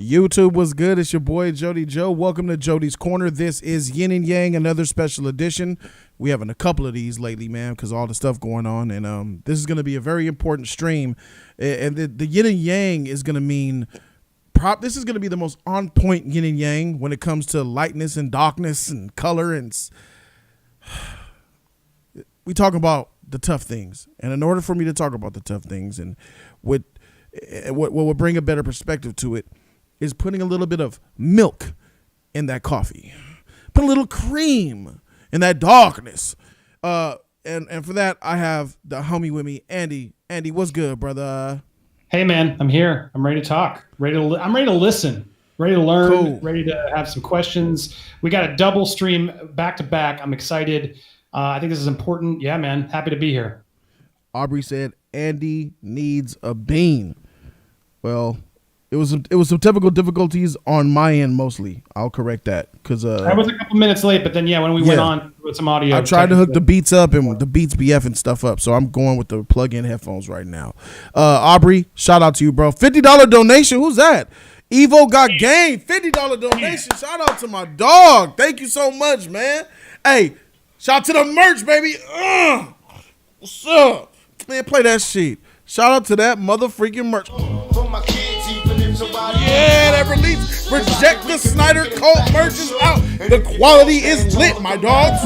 YouTube was good. It's your boy Jody Joe. Welcome to Jody's Corner. This is Yin and Yang, another special edition. We having a couple of these lately, man, because all the stuff going on, and this is going to be a very important stream. And the Yin and Yang is going to mean this is going to be the most on point Yin and Yang when it comes to lightness and darkness and color, and we talk about the tough things. And in order for me to talk about the tough things and what will bring a better perspective to it is putting a little bit of milk in that coffee, put a little cream in that darkness. And for that, I have the homie with me, Andy. Andy, what's good, brother? Hey, man, I'm here. I'm ready to talk. I'm ready to listen, ready to learn, Cool. Ready to have some questions. We got a double stream back to back. I'm excited. I think this is important. Yeah, man, happy to be here. Aubrey said Andy needs a bean. Well, it was some typical difficulties on my end mostly. I'll correct that because I was a couple minutes late, but then when we went on with some audio, I tried to hook the beats up and the beats be effing stuff up, so I'm going with the plug-in headphones right now. Aubrey, shout out to you, bro. $50 donation. Who's that? Evo got game. $50 donation. Shout out to my dog. Thank you so much, man. Hey, shout out to the merch, baby. What's up? Man, play that shit. Shout out to that motherfreaking merch. Yeah, that release. Reject the Snyder Cult merch is out. The quality is lit, my dogs.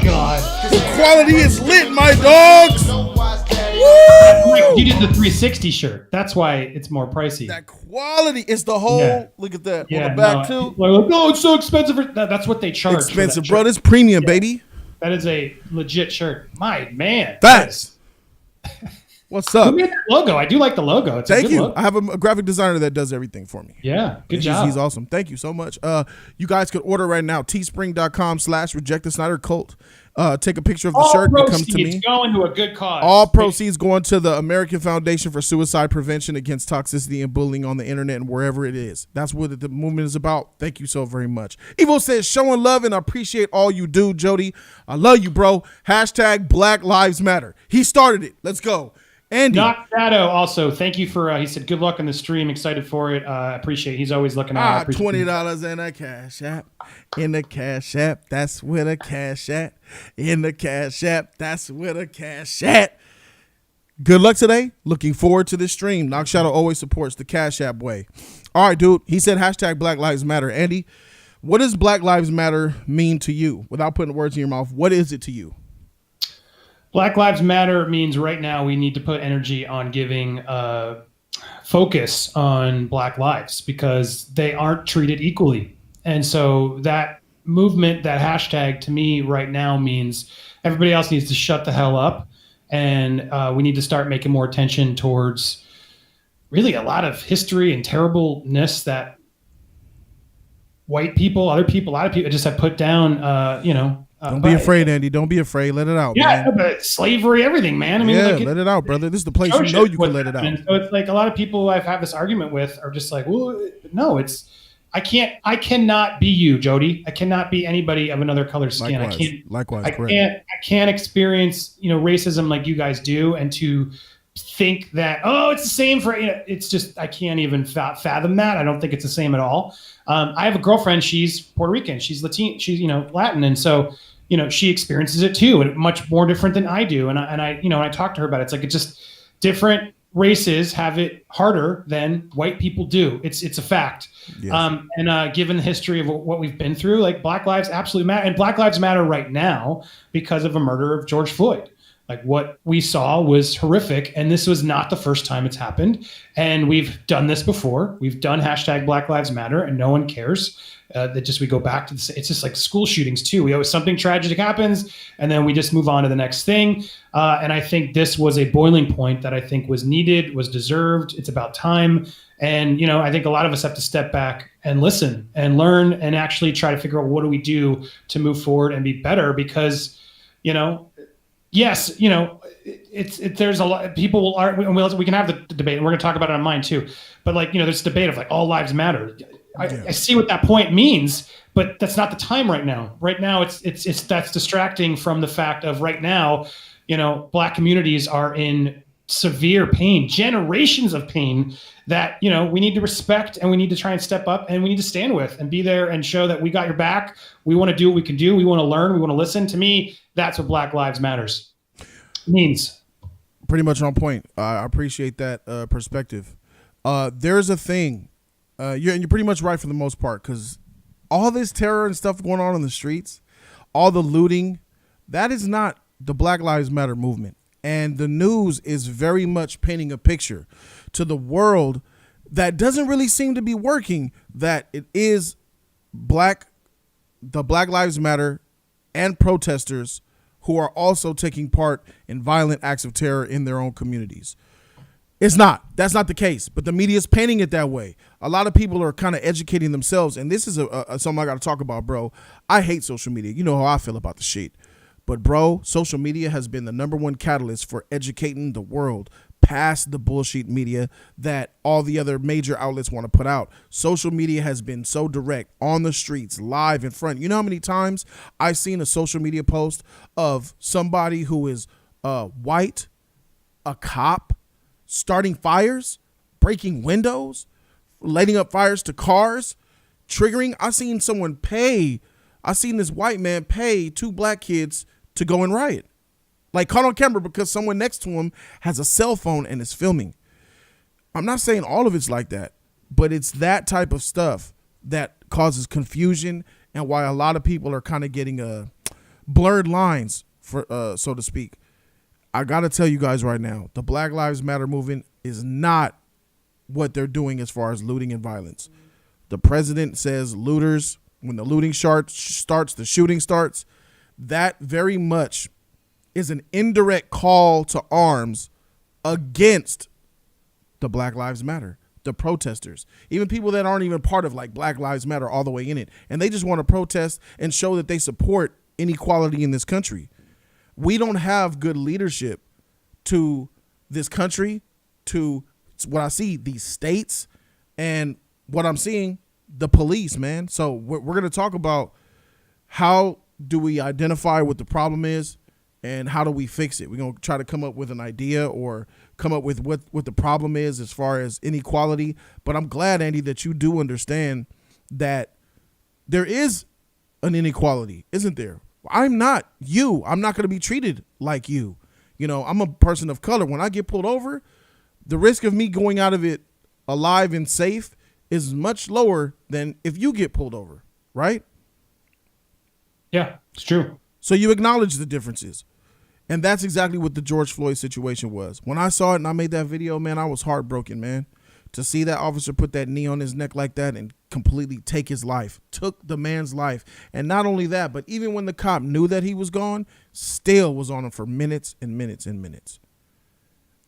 God, The quality is lit, my dogs. Woo! you did the 360 shirt. That's why it's more pricey. That quality is the whole. Yeah. Look at that Yeah, on the back no, too. Like, oh, it's so expensive. That's what they charge. Expensive, for bro. that This premium, Yeah. baby. That is a legit shirt. My man. Facts. What's up? Who made that logo? I do like the logo. It's a Thank good you. logo. I have a graphic designer that does everything for me. Yeah, good job. He's awesome. Thank you so much. You guys could order right now. teespring.com/reject the Snyder Cult. Take a picture of the All shirt. It comes to proceeds me. going to a good cause. All proceeds going to the American Foundation for Suicide Prevention Against Toxicity and Bullying on the internet and wherever it is. That's what the movement is about. Thank you so very much. Evo says, showing love and I appreciate all you do, Jody. I love you, bro. # Black Lives Matter. He started it. Let's go. Andy. Not Shadow also. Thank you for, he said, good luck on the stream. Excited for it. Appreciate it. He's always looking out. I appreciate $20 in a cash app. In the cash app. That's where the cash at. In the cash app. That's where the cash at. Good luck today. Looking forward to this stream. Knock Shadow always supports the Cash App way. All right, dude. He said # Black Lives Matter. Andy, what does Black Lives Matter mean to you? Without putting words in your mouth, what is it to you? Black Lives Matter means right now we need to put energy on giving focus on Black lives because they aren't treated equally. And so that movement, that hashtag to me right now means everybody else needs to shut the hell up. And we need to start making more attention towards really a lot of history and terribleness that white people, other people, a lot of people just have put down, Don't be afraid, Andy. Don't be afraid. Let it out, yeah, man. but slavery, everything, man. I mean, Yeah, like let it out, brother. This is the place you know you can let it out. So it's like a lot of people I've had this argument with are just like, well, no, I cannot be you, Jody. I cannot be anybody of another color skin. Likewise, I can't experience, racism like you guys do, and to think that, it's the same for, it's just, I can't even fathom that. I don't think it's the same at all. I have a girlfriend, she's Puerto Rican, she's Latin, she's, Latin. And so, she experiences it too, and much more different than I do. And I when I talk to her about it, it's just different races have it harder than white people do. It's a fact. Yes. Given the history of what we've been through, like Black Lives absolutely matter. And Black Lives Matter right now because of a murder of George Floyd. Like what we saw was horrific, and this was not the first time it's happened. And we've done this before. We've done # Black Lives Matter, and no one cares. We go back to this. It's just like school shootings too. We always something tragic happens, and then we just move on to the next thing. And I think this was a boiling point that I think was needed, was deserved. It's about time. And I think a lot of us have to step back and listen and learn and actually try to figure out what do we do to move forward and be better because, yes, there's a lot of people we can have the debate, and we're going to talk about it on mine too. But there's debate of all lives matter. I see what that point means, but that's not the time right now. Right now, it's that's distracting from the fact of right now, Black communities are in severe pain, generations of pain that, we need to respect, and we need to try and step up, and we need to stand with and be there and show that we got your back. We want to do what we can do. We want to learn. We want to listen. To me, that's what Black Lives Matters means. Pretty much on point. I appreciate that perspective. There's a thing, you're pretty much right for the most part, because all this terror and stuff going on in the streets, all the looting, that is not the Black Lives Matter movement. And the news is very much painting a picture to the world that doesn't really seem to be working, that it is the Black Lives Matter and protesters who are also taking part in violent acts of terror in their own communities. It's not. That's not the case. But the media is painting it that way. A lot of people are kind of educating themselves. And this is something I got to talk about, bro. I hate social media. You know how I feel about the shit. But, bro, social media has been the number one catalyst for educating the world past the bullshit media that all the other major outlets want to put out. Social media has been so direct, on the streets, live in front. You know how many times I've seen a social media post of somebody who is white, a cop, starting fires, breaking windows, lighting up fires to cars, triggering? I seen this white man pay 2 black kids to go and riot. Like, caught on camera because someone next to him has a cell phone and is filming. I'm not saying all of it's like that, but it's that type of stuff that causes confusion and why a lot of people are kind of getting blurred lines, for so to speak. I got to tell you guys right now, the Black Lives Matter movement is not what they're doing as far as looting and violence. The president says looters, when the looting starts, the shooting starts. That very much is an indirect call to arms against the Black Lives Matter, the protesters, even people that aren't even part of like Black Lives Matter all the way in it. And they just want to protest and show that they support inequality in this country. We don't have good leadership to this country, to what I see, these states, and what I'm seeing, the police, man. So we're going to talk about how do we identify what the problem is and how do we fix it. We're going to try to come up with an idea or come up with what the problem is as far as inequality. But I'm glad, Andy, that you do understand that there is an inequality, isn't there? I'm not you. I'm not going to be treated like you. You know, I'm a person of color. When I get pulled over, the risk of me going out of it alive and safe is much lower than if you get pulled over, right? Yeah, it's true. So you acknowledge the differences. And that's exactly what the George Floyd situation was. When I saw it and I made that video, man, I was heartbroken, man. To see that officer put that knee on his neck like that and completely take his life, took the man's life. And not only that, but even when the cop knew that he was gone, still was on him for minutes and minutes and minutes.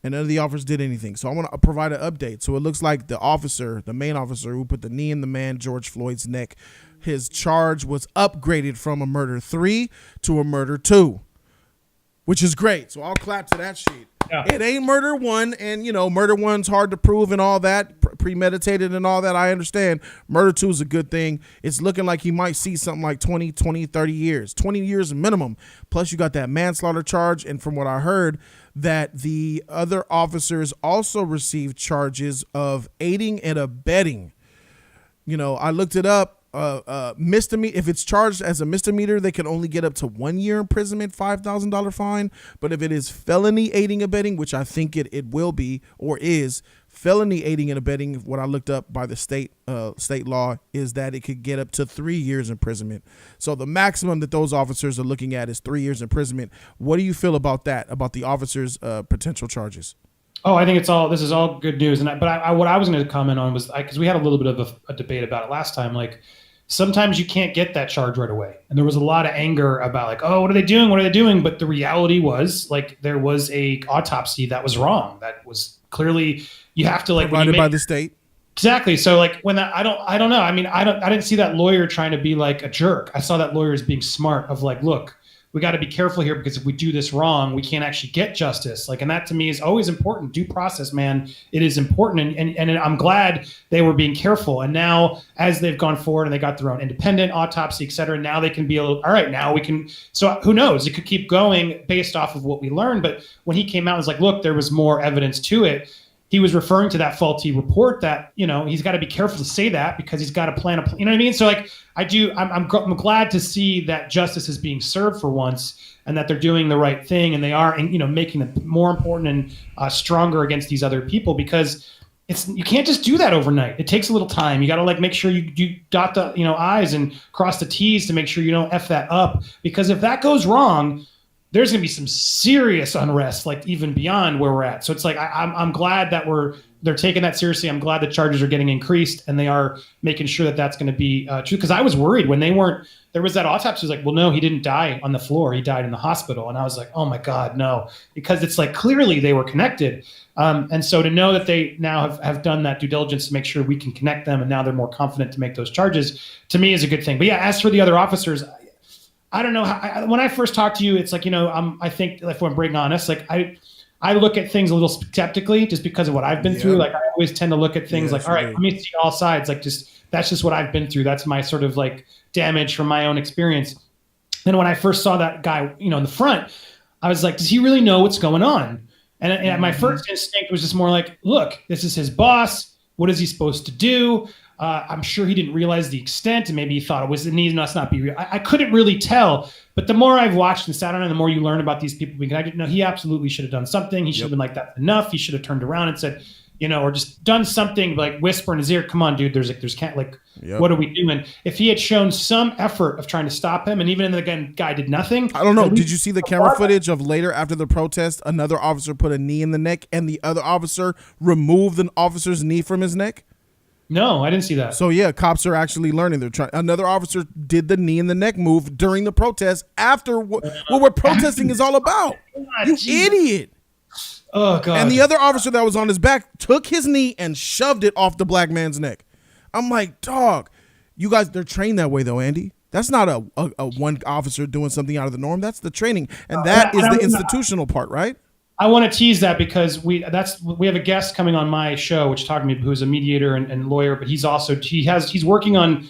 And none of the officers did anything. So I want to provide an update. So it looks like the main officer who put the knee in the man George Floyd's neck, his charge was upgraded from a murder 3 to a murder 2, which is great. So I'll clap to that shit. Yeah. It ain't murder 1, and murder 1's hard to prove and all that, premeditated and all that. I understand. Murder 2 is a good thing. It's looking like he might see something like 20, 30 years, 20 years minimum. Plus you got that manslaughter charge. And from what I heard, that the other officers also received charges of aiding and abetting. I looked it up. Misdemeanor, if it's charged as a misdemeanor, they can only get up to 1 year imprisonment, $5,000 fine. But if it is felony aiding and abetting, which I think it will be or is felony aiding and abetting, what I looked up by the state law is that it could get up to 3 years imprisonment. So the maximum that those officers are looking at is 3 years imprisonment. What do you feel about that? About the officers' potential charges? Oh, I think this is all good news. What I was going to comment on was, because we had a little bit of a debate about it last time, like, sometimes you can't get that charge right away. And there was a lot of anger about like, oh, what are they doing? What are they doing? But the reality was, like, there was a autopsy that was wrong. That was clearly, you have to, like, provided by the state. Exactly. So like when that, I don't know. I mean, I didn't see that lawyer trying to be like a jerk. I saw that lawyer as being smart of like, look, we got to be careful here because if we do this wrong, we can't actually get justice. Like, and that to me is always important. Due process, man, it is important. And I'm glad they were being careful. And now as they've gone forward and they got their own independent autopsy, et cetera, now they can be a little, all right, now we can, so who knows? It could keep going based off of what we learned. But when he came out, it was like, look, there was more evidence to it. He was referring to that faulty report that, you know, he's got to be careful to say that because he's got to plan a, you know what I mean? So like, I'm glad to see that justice is being served for once and that they're doing the right thing and they are, you know, making it more important and stronger against these other people because you can't just do that overnight. It takes a little time. You got to like make sure you dot the, you know, I's and cross the T's to make sure you don't F that up because if that goes wrong, there's going to be some serious unrest, like even beyond where we're at. So it's like, I'm glad that they're taking that seriously. I'm glad the charges are getting increased and they are making sure that that's going to be true. Cause I was worried when there was that autopsy. It was like, well, no, he didn't die on the floor. He died in the hospital. And I was like, oh my God, no, because it's like, clearly they were connected. And so to know that they now have done that due diligence to make sure we can connect them. And now they're more confident to make those charges to me is a good thing. But yeah, as for the other officers, I don't know how, when I first talked to you, it's like, you know, I think if I'm being honest, like I look at things a little skeptically just because of what I've been through. Like I always tend to look at things like, all right, let me see all sides. Like that's just what I've been through. That's my sort of like damage from my own experience. And when I first saw that guy, you know, in the front, I was like, does he really know what's going on? And my first instinct was just more like, look, this is his boss. What is he supposed to do? I'm sure he didn't realize the extent, and maybe he thought it was the need must not be real. I couldn't really tell, but the more I've watched and sat on it, the more you learn about these people. I didn't know he absolutely should have done something. He should have been like, that's enough. He should have turned around and said, you know, or just done something like whisper in his ear, come on, dude, there's can't like, what are we doing? If he had shown some effort of trying to stop him, and even the guy did nothing. I don't know. Did you see the camera footage of later after the protest, another officer put a knee in the neck and the other officer removed the officer's knee from his neck? No, I didn't see that. So yeah, cops are actually learning. They're trying. Another officer did the knee in the neck move during the protest after what we're protesting is all about. You idiot. Oh God. And the other officer that was on his back took his knee and shoved it off the black man's neck. I'm like, dog, you guys, they're trained that way though, Andy. That's not a one officer doing something out of the norm. That's the training. And that is the institutional part, right? I want to tease that because we have a guest coming on my show, which talked to me, who's a mediator and lawyer, but he's working on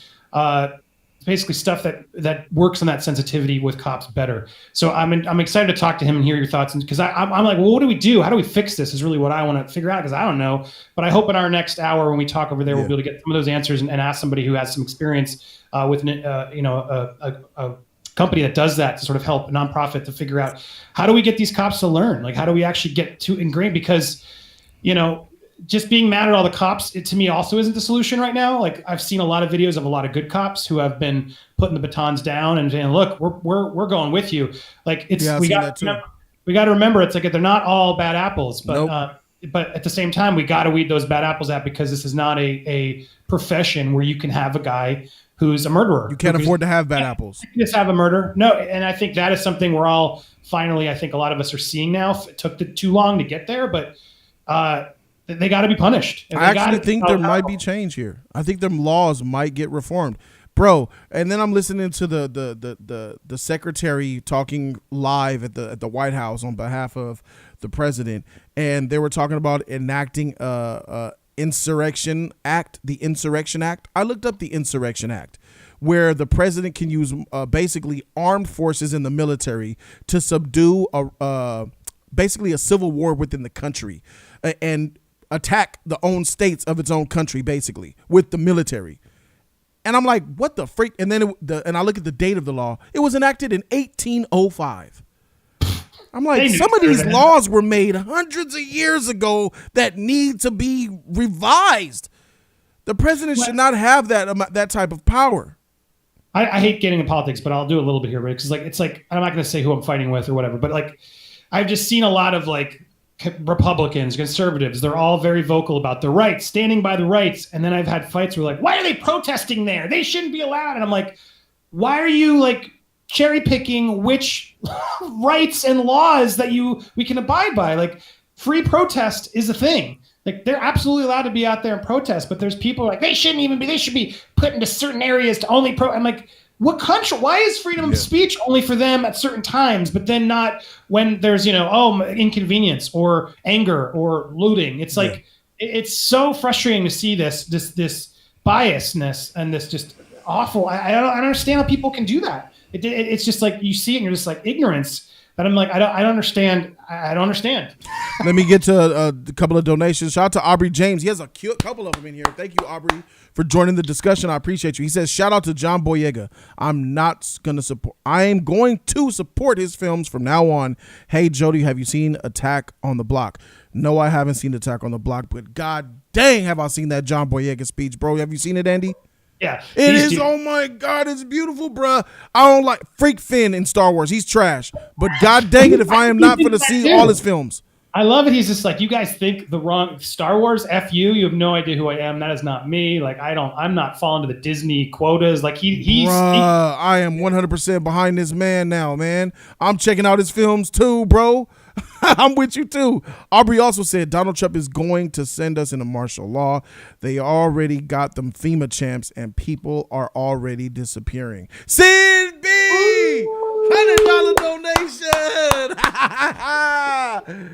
basically stuff that works on that sensitivity with cops better. So I'm excited to talk to him and hear your thoughts, because I'm like, well, what do we do? How do we fix this? Is really what I want to figure out, because I don't know. But I hope in our next hour when we talk over there, we'll be able to get some of those answers and ask somebody who has some experience with a company that does that to sort of help a nonprofit to figure out how do we get these cops to learn? Like, how do we actually get to ingrain? Because, you know, just being mad at all the cops, it to me also isn't the solution right now. Like, I've seen a lot of videos of a lot of good cops who have been putting the batons down and saying, look, we're going with you. Like, it's, we got to remember, it's like, they're not all bad apples, but, but at the same time, we got to weed those bad apples out, because this is not a profession where you can have a guy who's a murderer. You can't afford to have bad apples. Just have a murder. No, and I think that is something we're all finally, I think a lot of us are seeing now. It took too long to get there, but they got to be punished. I actually think there might be change here. I think them laws might get reformed, bro. And then I'm listening to the secretary talking live at the White House on behalf of the president, and they were talking about enacting Insurrection Act, the Insurrection Act. I looked up the Insurrection Act, where the president can use basically armed forces in the military to subdue basically a civil war within the country and attack the own states of its own country, basically, with the military. And I'm like, what the freak? And then and I look at the date of the law. It was enacted in 1805. I'm like, some of these laws were made hundreds of years ago that need to be revised. The president should not have that type of power. I hate getting in politics, but I'll do a little bit here, because it's like I'm not going to say who I'm fighting with or whatever, but like I've just seen a lot of like Republicans, conservatives, they're all very vocal about the rights, standing by the rights. And then I've had fights where like, why are they protesting there? They shouldn't be allowed. And I'm like, why are you like cherry picking which rights and laws that we can abide by? Like, free protest is a thing. Like, they're absolutely allowed to be out there and protest, but there's people like, they should be put into certain areas to only I'm like, What country? Why is freedom of speech only for them at certain times, but then not when there's, inconvenience or anger or looting? It's like, it's so frustrating to see this biasness and this just awful. I don't understand how people can do that. It's just like you see it and you're just like ignorance. But I'm like, I don't understand. I don't understand. Let me get to a couple of donations. Shout out to Aubrey James. He has a cute couple of them in here. Thank you, Aubrey, for joining the discussion. I appreciate you. He says, shout out to John Boyega. I am going to support his films from now on. Hey, Jody, have you seen Attack on the Block? No, I haven't seen Attack on the Block, but god dang, have I seen that John Boyega speech, bro. Have you seen it, Andy? Yeah. It is. Oh my God, it's beautiful, bruh. I don't like Freak Finn in Star Wars. He's trash. But god dang it, if I am not going to see all his films. I love it. He's just like, you guys think the wrong Star Wars. F you. You have no idea who I am. That is not me. Like, I'm not falling to the Disney quotas. Like I am 100% behind this man now, man. I'm checking out his films too, bro. I'm with you too. Aubrey also said Donald Trump is going to send us into martial law. They already got them FEMA champs and people are already disappearing. Sid B! $100 donation.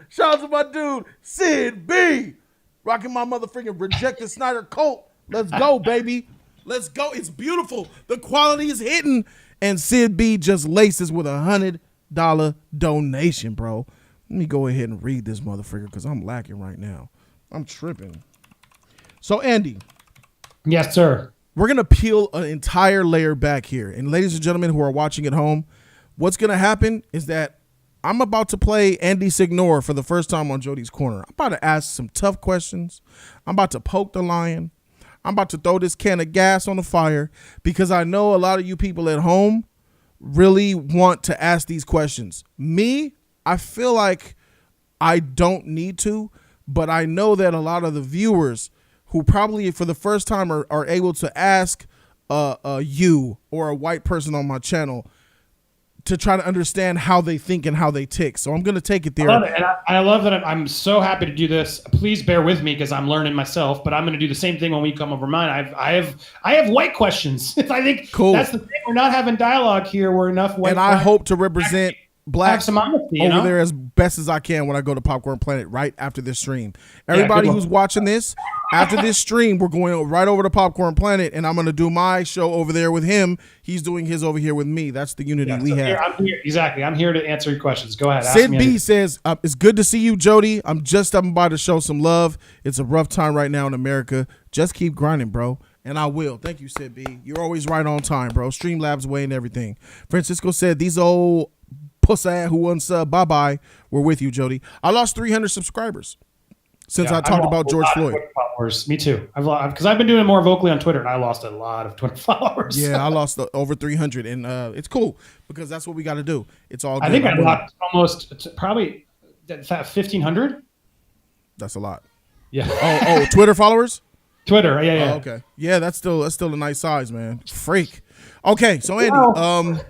Shout out to my dude, Sid B. Rocking my motherfucking rejected Snyder coat. Let's go, baby. Let's go. It's beautiful. The quality is hitting. And Sid B just laces with $100 donation, bro. Let me go ahead and read this motherfucker because I'm lacking right now. I'm tripping. So, Andy. Yes, sir. We're going to peel an entire layer back here. And ladies and gentlemen who are watching at home, what's going to happen is that I'm about to play Andy Signore for the first time on Jody's Corner. I'm about to ask some tough questions. I'm about to poke the lion. I'm about to throw this can of gas on the fire because I know a lot of you people at home really want to ask these questions. Me, I feel like I don't need to, but I know that a lot of the viewers who probably for the first time are able to ask you or a white person on my channel to try to understand how they think and how they tick. So I'm going to take it there. I love it. And I love that I'm so happy to do this. Please bear with me because I'm learning myself, but I'm going to do the same thing when we come over mine. I have white questions. I think cool. That's the thing. We're not having dialogue here. We're enough white. And I hope to represent blacks some honesty, over there as best as I can when I go to Popcorn Planet right after this stream. Everybody who's watching this, after this stream, we're going right over to Popcorn Planet, and I'm going to do my show over there with him. He's doing his over here with me. That's the unity we have. I'm here, exactly. I'm here to answer your questions. Go ahead. Sid B says, it's good to see you, Jody. I'm just stopping by to show some love. It's a rough time right now in America. Just keep grinding, bro. And I will. Thank you, Sid B. You're always right on time, bro. Streamlabs way and everything. Francisco said, these old pussy who unsub, bye-bye. We're with you, Jody. I lost 300 subscribers since I talked about George Floyd. Me too. Because I've been doing it more vocally on Twitter, and I lost a lot of Twitter followers. Yeah, I lost over 300, and it's cool because that's what we got to do. It's all good. I think I lost almost probably 1,500. That's a lot. Yeah. Oh, Twitter followers? Twitter, yeah. Oh, okay. Yeah, that's still a nice size, man. Freak. Okay, so Andy,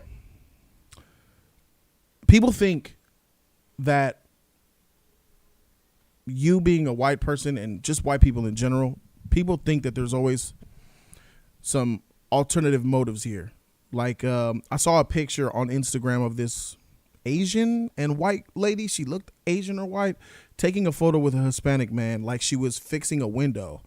people think that you being a white person and just white people in general, people think that there's always some alternative motives here. Like I saw a picture on Instagram of this Asian and white lady. She looked Asian or white, taking a photo with a Hispanic man like she was fixing a window.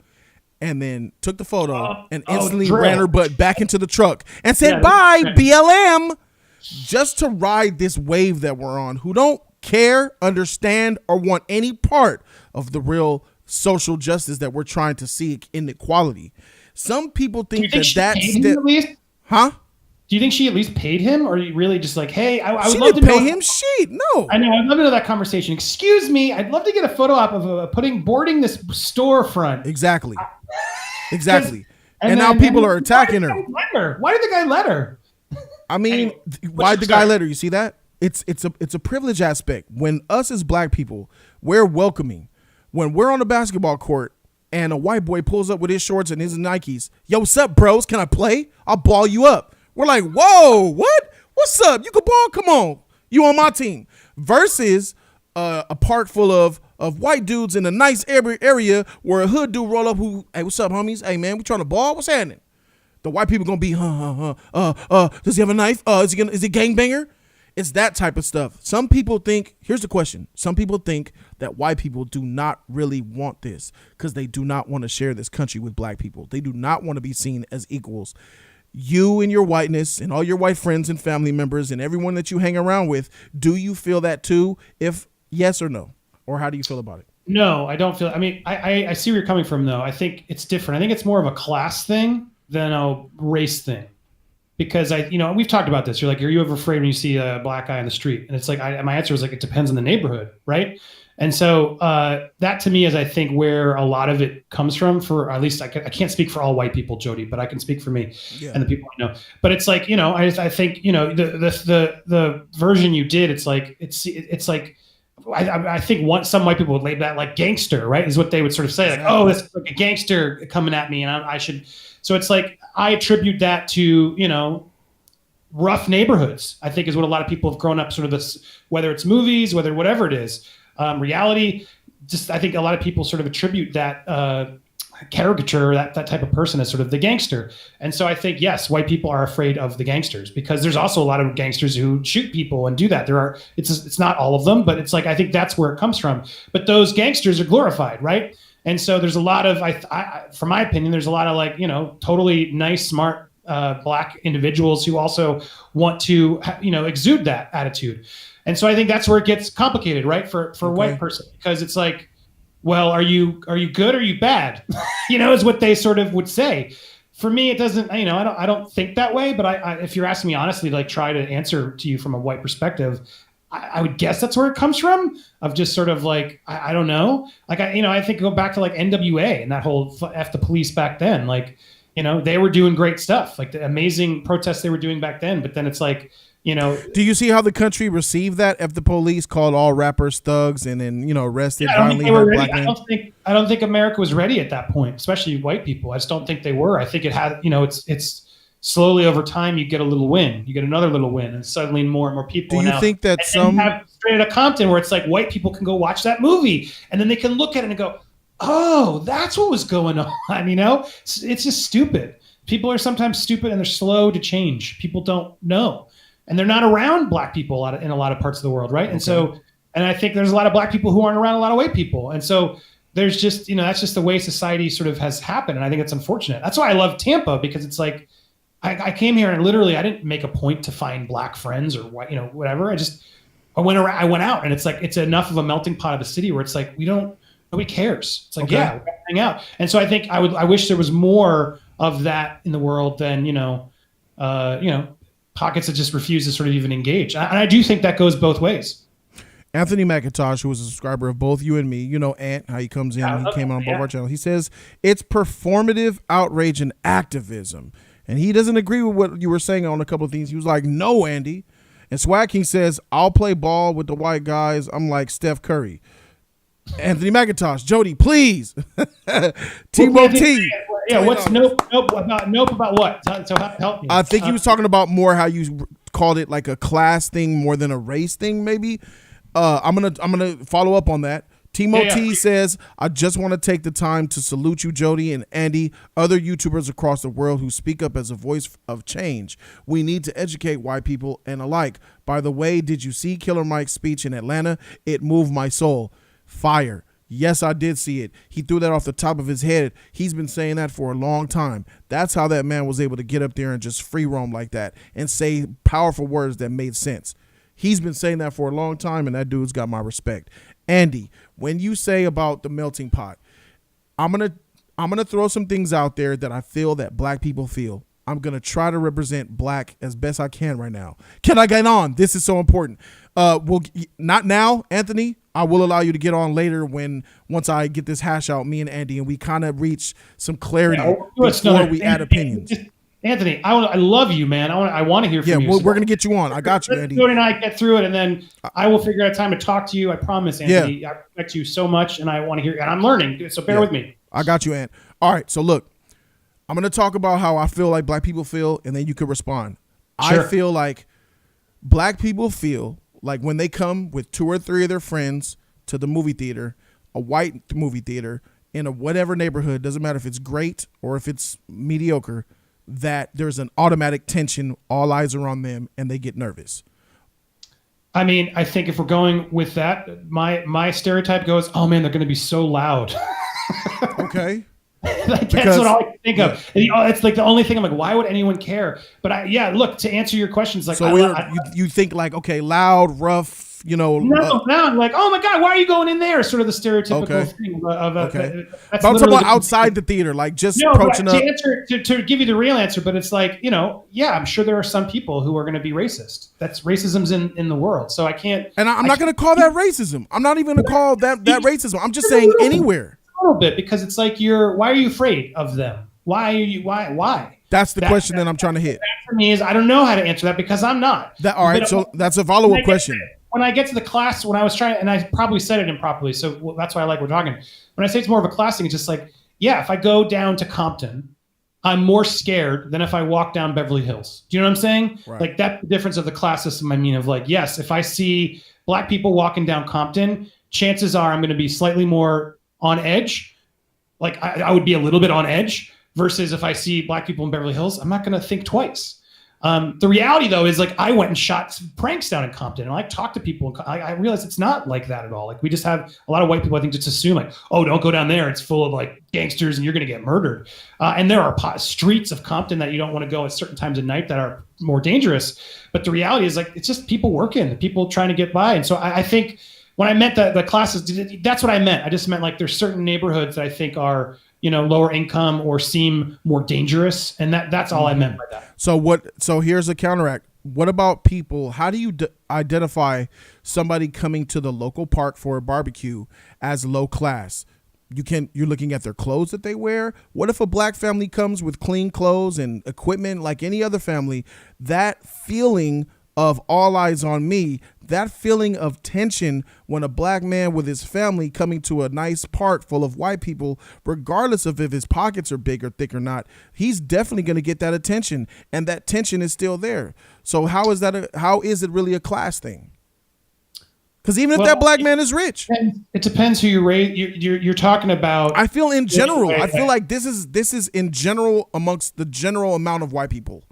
And then took the photo and instantly ran her butt back into the truck and said, bye, BLM. Just to ride this wave that we're on, who don't care, understand, or want any part of the real social justice that we're trying to seek in equality. Some people think that's at least? Huh? Do you think she at least paid him, or are you really just like, hey, I would she love to pay him shit? No, I know. I'd love to know that conversation. Excuse me, I'd love to get a photo op of boarding this storefront. Exactly. And now people are attacking her. Why did the guy let her? I mean, why'd the guy let her? You see that? It's a privilege aspect. When us as black people, we're welcoming. When we're on the basketball court and a white boy pulls up with his shorts and his Nikes, yo, what's up, bros? Can I play? I'll ball you up. We're like, whoa, what? What's up? You can ball? Come on. You on my team. Versus a park full of white dudes in a nice area where a hood dude roll up who, hey, what's up, homies? Hey, man, we trying to ball? What's happening? The white people gonna be, does he have a knife? Is he gangbanger? It's that type of stuff. Some people think, here's the question. Some people think that white people do not really want this because they do not want to share this country with black people. They do not want to be seen as equals. You and your whiteness and all your white friends and family members and everyone that you hang around with, do you feel that too? If yes or no? Or how do you feel about it? No, I don't feel. I mean, I see where you're coming from, though. I think it's different. I think it's more of a class thing than a race thing, because we've talked about this. You're like, are you ever afraid when you see a black guy on the street? And it's like, my answer was like, it depends on the neighborhood, right? And so that to me is, I think, where a lot of it comes from. For at least I can't speak for all white people, Jody, but I can speak for me and the people I know. But it's like, I think the version you did, it's like. I think some white people would label that like gangster, right? Is what they would sort of say, like, oh, this is like a gangster coming at me, and I should. So it's like I attribute that to rough neighborhoods. I think is what a lot of people have grown up sort of this, whether it's movies, whatever it is, reality. Just I think a lot of people sort of attribute that caricature, that type of person as sort of the gangster. And so I think, yes, white people are afraid of the gangsters because there's also a lot of gangsters who shoot people and do that. It's not all of them, but it's like, I think that's where it comes from. But those gangsters are glorified, right? And so there's a lot of, from my opinion, there's a lot of like, totally nice, smart black individuals who also want to, exude that attitude. And so I think that's where it gets complicated, right? For a white person, because it's like, well, are you good or are you bad? Is what they sort of would say. For me, it doesn't, I don't think that way, but I if you're asking me honestly, like try to answer to you from a white perspective, I would guess that's where it comes from, of just sort of like, I don't know. Like, I think go back to like NWA and that whole F the police back then, like, they were doing great stuff, like the amazing protests they were doing back then. But then it's like, do you see how the country received that if the police called all rappers thugs and then arrested violently black men? I don't think America was ready at that point, especially white people. I just don't think they were. I think it had it's slowly over time you get a little win, you get another little win, and suddenly more and more people. Do you think that some have Straight Outta Compton where it's like white people can go watch that movie and then they can look at it and go, oh, that's what was going on. It's just stupid. People are sometimes stupid and they're slow to change. People don't know. And they're not around black people in a lot of parts of the world, right? Okay. And I think there's a lot of black people who aren't around a lot of white people. And so there's just, that's just the way society sort of has happened. And I think it's unfortunate. That's why I love Tampa, because it's like, I came here and literally I didn't make a point to find black friends or what, whatever. I went out and it's like, it's enough of a melting pot of a city where it's like, nobody cares. It's like, okay. Yeah, we're gonna hang out. And so I think I wish there was more of that in the world than, pockets that just refuse to sort of even engage. And I do think that goes both ways. Anthony McIntosh, who was a subscriber of both you and me, Ant, how he comes in, he came on both our channels. He says it's performative outrage and activism. And he doesn't agree with what you were saying on a couple of things. He was like, no, Andy. And Swag King says, I'll play ball with the white guys. I'm like Steph Curry. Anthony McIntosh, Jody, please. Timo T. Yeah, what's nope about what? So help me. I think he was talking about more how you called it like a class thing more than a race thing, maybe. I'm gonna follow up on that. Timo T says, I just want to take the time to salute you, Jody and Andy, other YouTubers across the world who speak up as a voice of change. We need to educate white people and alike. By the way, did you see Killer Mike's speech in Atlanta? It moved my soul. Fire. Yes, I did see it. He threw that off the top of his head. He's been saying that for a long time. That's how that man was able to get up there and just free roam like that and say powerful words that made sense. He's been saying that for a long time, and that dude's got my respect. Andy, when you say about the melting pot, I'm gonna throw some things out there that I feel that black people feel. I'm gonna try to represent black as best I can right now. Can I get on? This is so important. Not now, Anthony. I will allow you to get on later once I get this hash out, me and Andy, and we kind of reach some clarity before we add opinions. Anthony, I love you, man. I want to hear from you. Yeah, we're going to get you on. I got you, Andy. Jody and I get through it, and then I will figure out time to talk to you. I promise, Anthony. Yeah. I respect you so much, and I want to hear, and I'm learning, so bear with me. I got you, Ant. All right, so look, I'm going to talk about how I feel like black people feel, and then you can respond. Sure. I feel like black people feel like when they come with 2 or 3 of their friends to the movie theater, a white movie theater, in a whatever neighborhood, doesn't matter if it's great or if it's mediocre, that there's an automatic tension, all eyes are on them, and they get nervous? I mean, I think if we're going with that, my stereotype goes, oh man, they're going to be so loud. Okay. Like, that's what I think of. It's like the only thing I'm like, why would anyone care? But look, to answer your questions, like, so you think like, okay, loud, rough, No, I'm like, oh my God, why are you going in there? Sort of the stereotypical thing of okay. But I'm talking about outside the theater, like just approaching up. To give you the real answer, but it's like, I'm sure there are some people who are going to be racist. That's racism's in the world. So I can't. And I'm not going to call that racism. I'm not even going to call that racism. I'm just saying anywhere. A little bit, because it's like why are you afraid of them? Why? That's the question that I'm trying to hit. That for me is I don't know how to answer that because I'm not. All right, so that's a follow-up question. When I get to the class, when I was trying, and I probably said it improperly, so that's why I like we're talking. When I say it's more of a class thing, it's just like, if I go down to Compton, I'm more scared than if I walk down Beverly Hills. Do you know what I'm saying? Right. Like, that's the difference of the class system. I mean, of like, yes, if I see black people walking down Compton, chances are I'm going to be slightly more on edge. Like, I would be a little bit on edge versus if I see black people in Beverly Hills, I'm not going to think twice. The reality, though, is like I went and shot pranks down in Compton, and I talked to people. I realized it's not like that at all. Like, we just have a lot of white people, I think, just assume like, oh, don't go down there. It's full of like gangsters, and you're going to get murdered. And there are streets of Compton that you don't want to go at certain times of night that are more dangerous. But the reality is like it's just people working, people trying to get by. And so I think when I meant the classes, that's what I meant. I just meant like there's certain neighborhoods that I think are lower income or seem more dangerous. And that's all I meant by that. So here's a counteract. What about people? How do you identify somebody coming to the local park for a barbecue as low class? You're looking at their clothes that they wear. What if a black family comes with clean clothes and equipment like any other family? That feeling of all eyes on me, that feeling of tension when a black man with his family coming to a nice park full of white people, regardless of if his pockets are big or thick or not, he's definitely going to get that attention, and that tension is still there. So how is it really a class thing? Because even if that black man is rich, it depends who you're talking about. I feel in general, I feel like this is in general amongst the general amount of white people.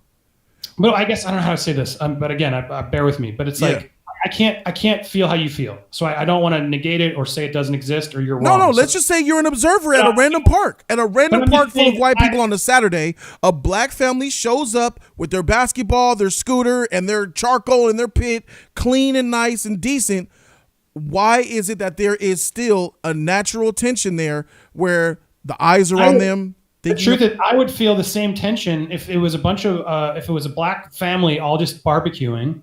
Well, I guess I don't know how to say this, but again, bear with me. But it's like I can't feel how you feel, so I don't want to negate it or say it doesn't exist or you're wrong. No. Let's just say you're an observer at a random park, full of white people on a Saturday. A black family shows up with their basketball, their scooter, and their charcoal in their pit, clean and nice and decent. Why is it that there is still a natural tension there where the eyes are on them? The truth is, I would feel the same tension if it was a black family all just barbecuing.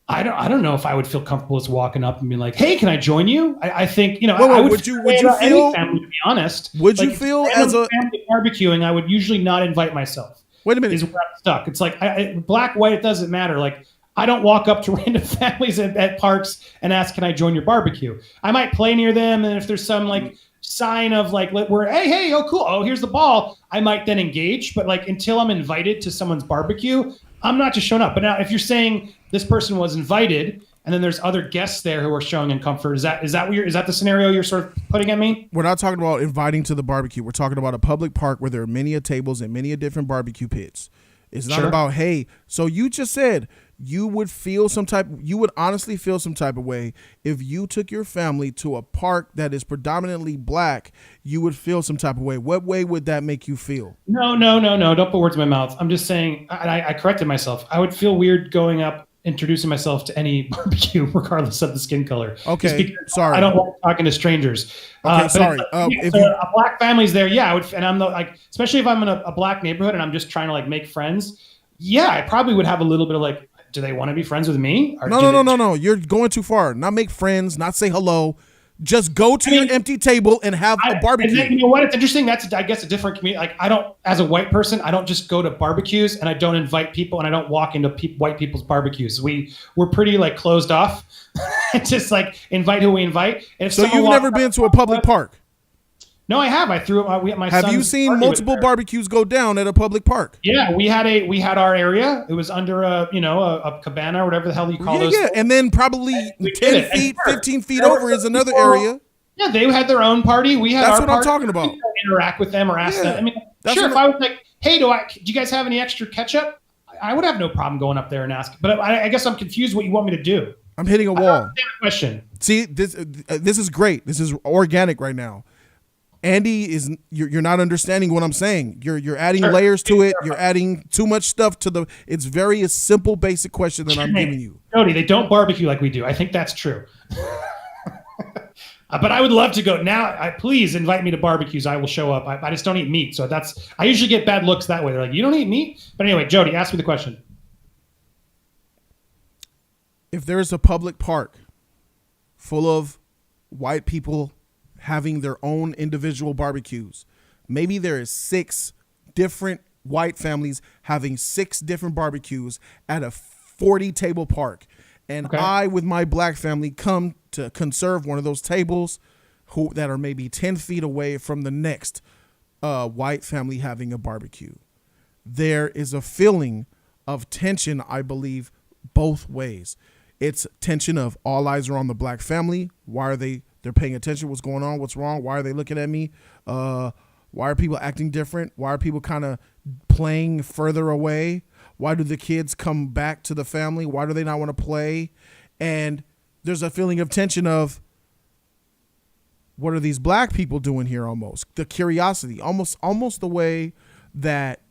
I don't know if I would feel comfortable just walking up and being like, "Hey, can I join you?" I think would you feel? Any family, to be honest, would you feel as a family barbecuing? I would usually not invite myself. Wait a minute, is where I'm stuck. It's like black, white, it doesn't matter. Like, I don't walk up to random families at parks and ask, "Can I join your barbecue?" I might play near them, and if there's some like sign of like hey, oh cool, oh here's the ball, I might then engage. But like until I'm invited to someone's barbecue, I'm not just showing up. But now if you're saying this person was invited and then there's other guests there who are showing uncomfort, is that the scenario you're sort of putting at me? We're not talking about inviting to the barbecue. We're talking about a public park where there are many tables and many different barbecue pits. It's not about, hey, so you just said you would honestly feel some type of way if you took your family to a park that is predominantly black. You would feel some type of way. What way would that make you feel? No. Don't put words in my mouth. I'm just saying, I corrected myself. I would feel weird going up, introducing myself to any barbecue, regardless of the skin color. Okay, sorry. I don't like talking to strangers. Okay, sorry. If a black family's there, I would, and I'm like, especially if I'm in a black neighborhood and I'm just trying to like make friends. I probably would have a little bit of like, do they want to be friends with me? Or no. You're going too far. Not make friends, not say hello. Just go to your empty table and have a barbecue. And then, you know what? It's interesting. That's, I guess, a different community. Like, I don't, as a white person, I don't just go to barbecues and I don't invite people and I don't walk into white people's barbecues. We're pretty like closed off. Just like invite who we invite. And if so you've never been to a public park? No, I have. I threw my Have you seen multiple barbecues go down at a public park? Yeah, we had our area. It was under a cabana or whatever the hell you call those. Yeah, and then probably 10 feet, 15 feet over is another area. Yeah, they had their own party. We had That's our what I'm talking about. Interact with them or ask them. I mean, Sure, if I was like, hey, do you guys have any extra ketchup? I would have no problem going up there and asking. But I guess I'm confused what you want me to do. I'm hitting a wall. Question. See, this is great. This is organic right now. Andy, you're not understanding what I'm saying. You're adding layers to it. You're adding too much stuff to the. It's very a simple, basic question that I'm giving you. Jody, they don't barbecue like we do. I think that's true. But I would love to go now. Please invite me to barbecues. I will show up. I just don't eat meat, so I usually get bad looks that way. They're like, you don't eat meat? But anyway, Jody, ask me the question. If there is a public park full of white people having their own individual barbecues, maybe there is 6 different white families having 6 different barbecues at a 40-table park, and I, with my black family, come to conserve one of those tables that are maybe 10 feet away from the next white family having a barbecue. There is a feeling of tension, I believe, both ways. It's tension of all eyes are on the black family. Why are they're paying attention? What's going on? What's wrong? Why are they looking at me? Why are people acting different? Why are people kind of playing further away? Why do the kids come back to the family? Why do they not want to play? And there's a feeling of tension of, what are these black people doing here? Almost the curiosity, almost the way that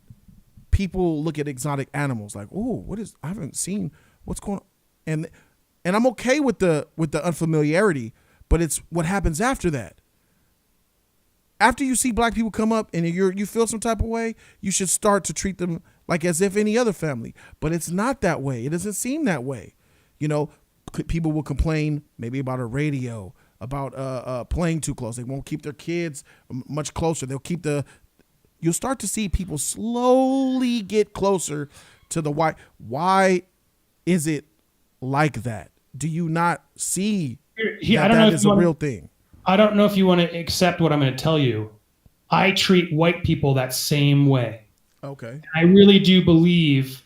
people look at exotic animals, like, oh, I haven't seen what's going on. And I'm okay with the unfamiliarity, but it's what happens after that. After you see black people come up and you feel some type of way, you should start to treat them like as if any other family. But it's not that way. It doesn't seem that way. You know, people will complain maybe about a radio, about playing too close. They won't keep their kids much closer. You'll start to see people slowly get closer to the white. Why is it like that? Do you not see that is a real thing? I don't know if you want to accept what I'm going to tell you. I treat white people that same way. Okay. I really do believe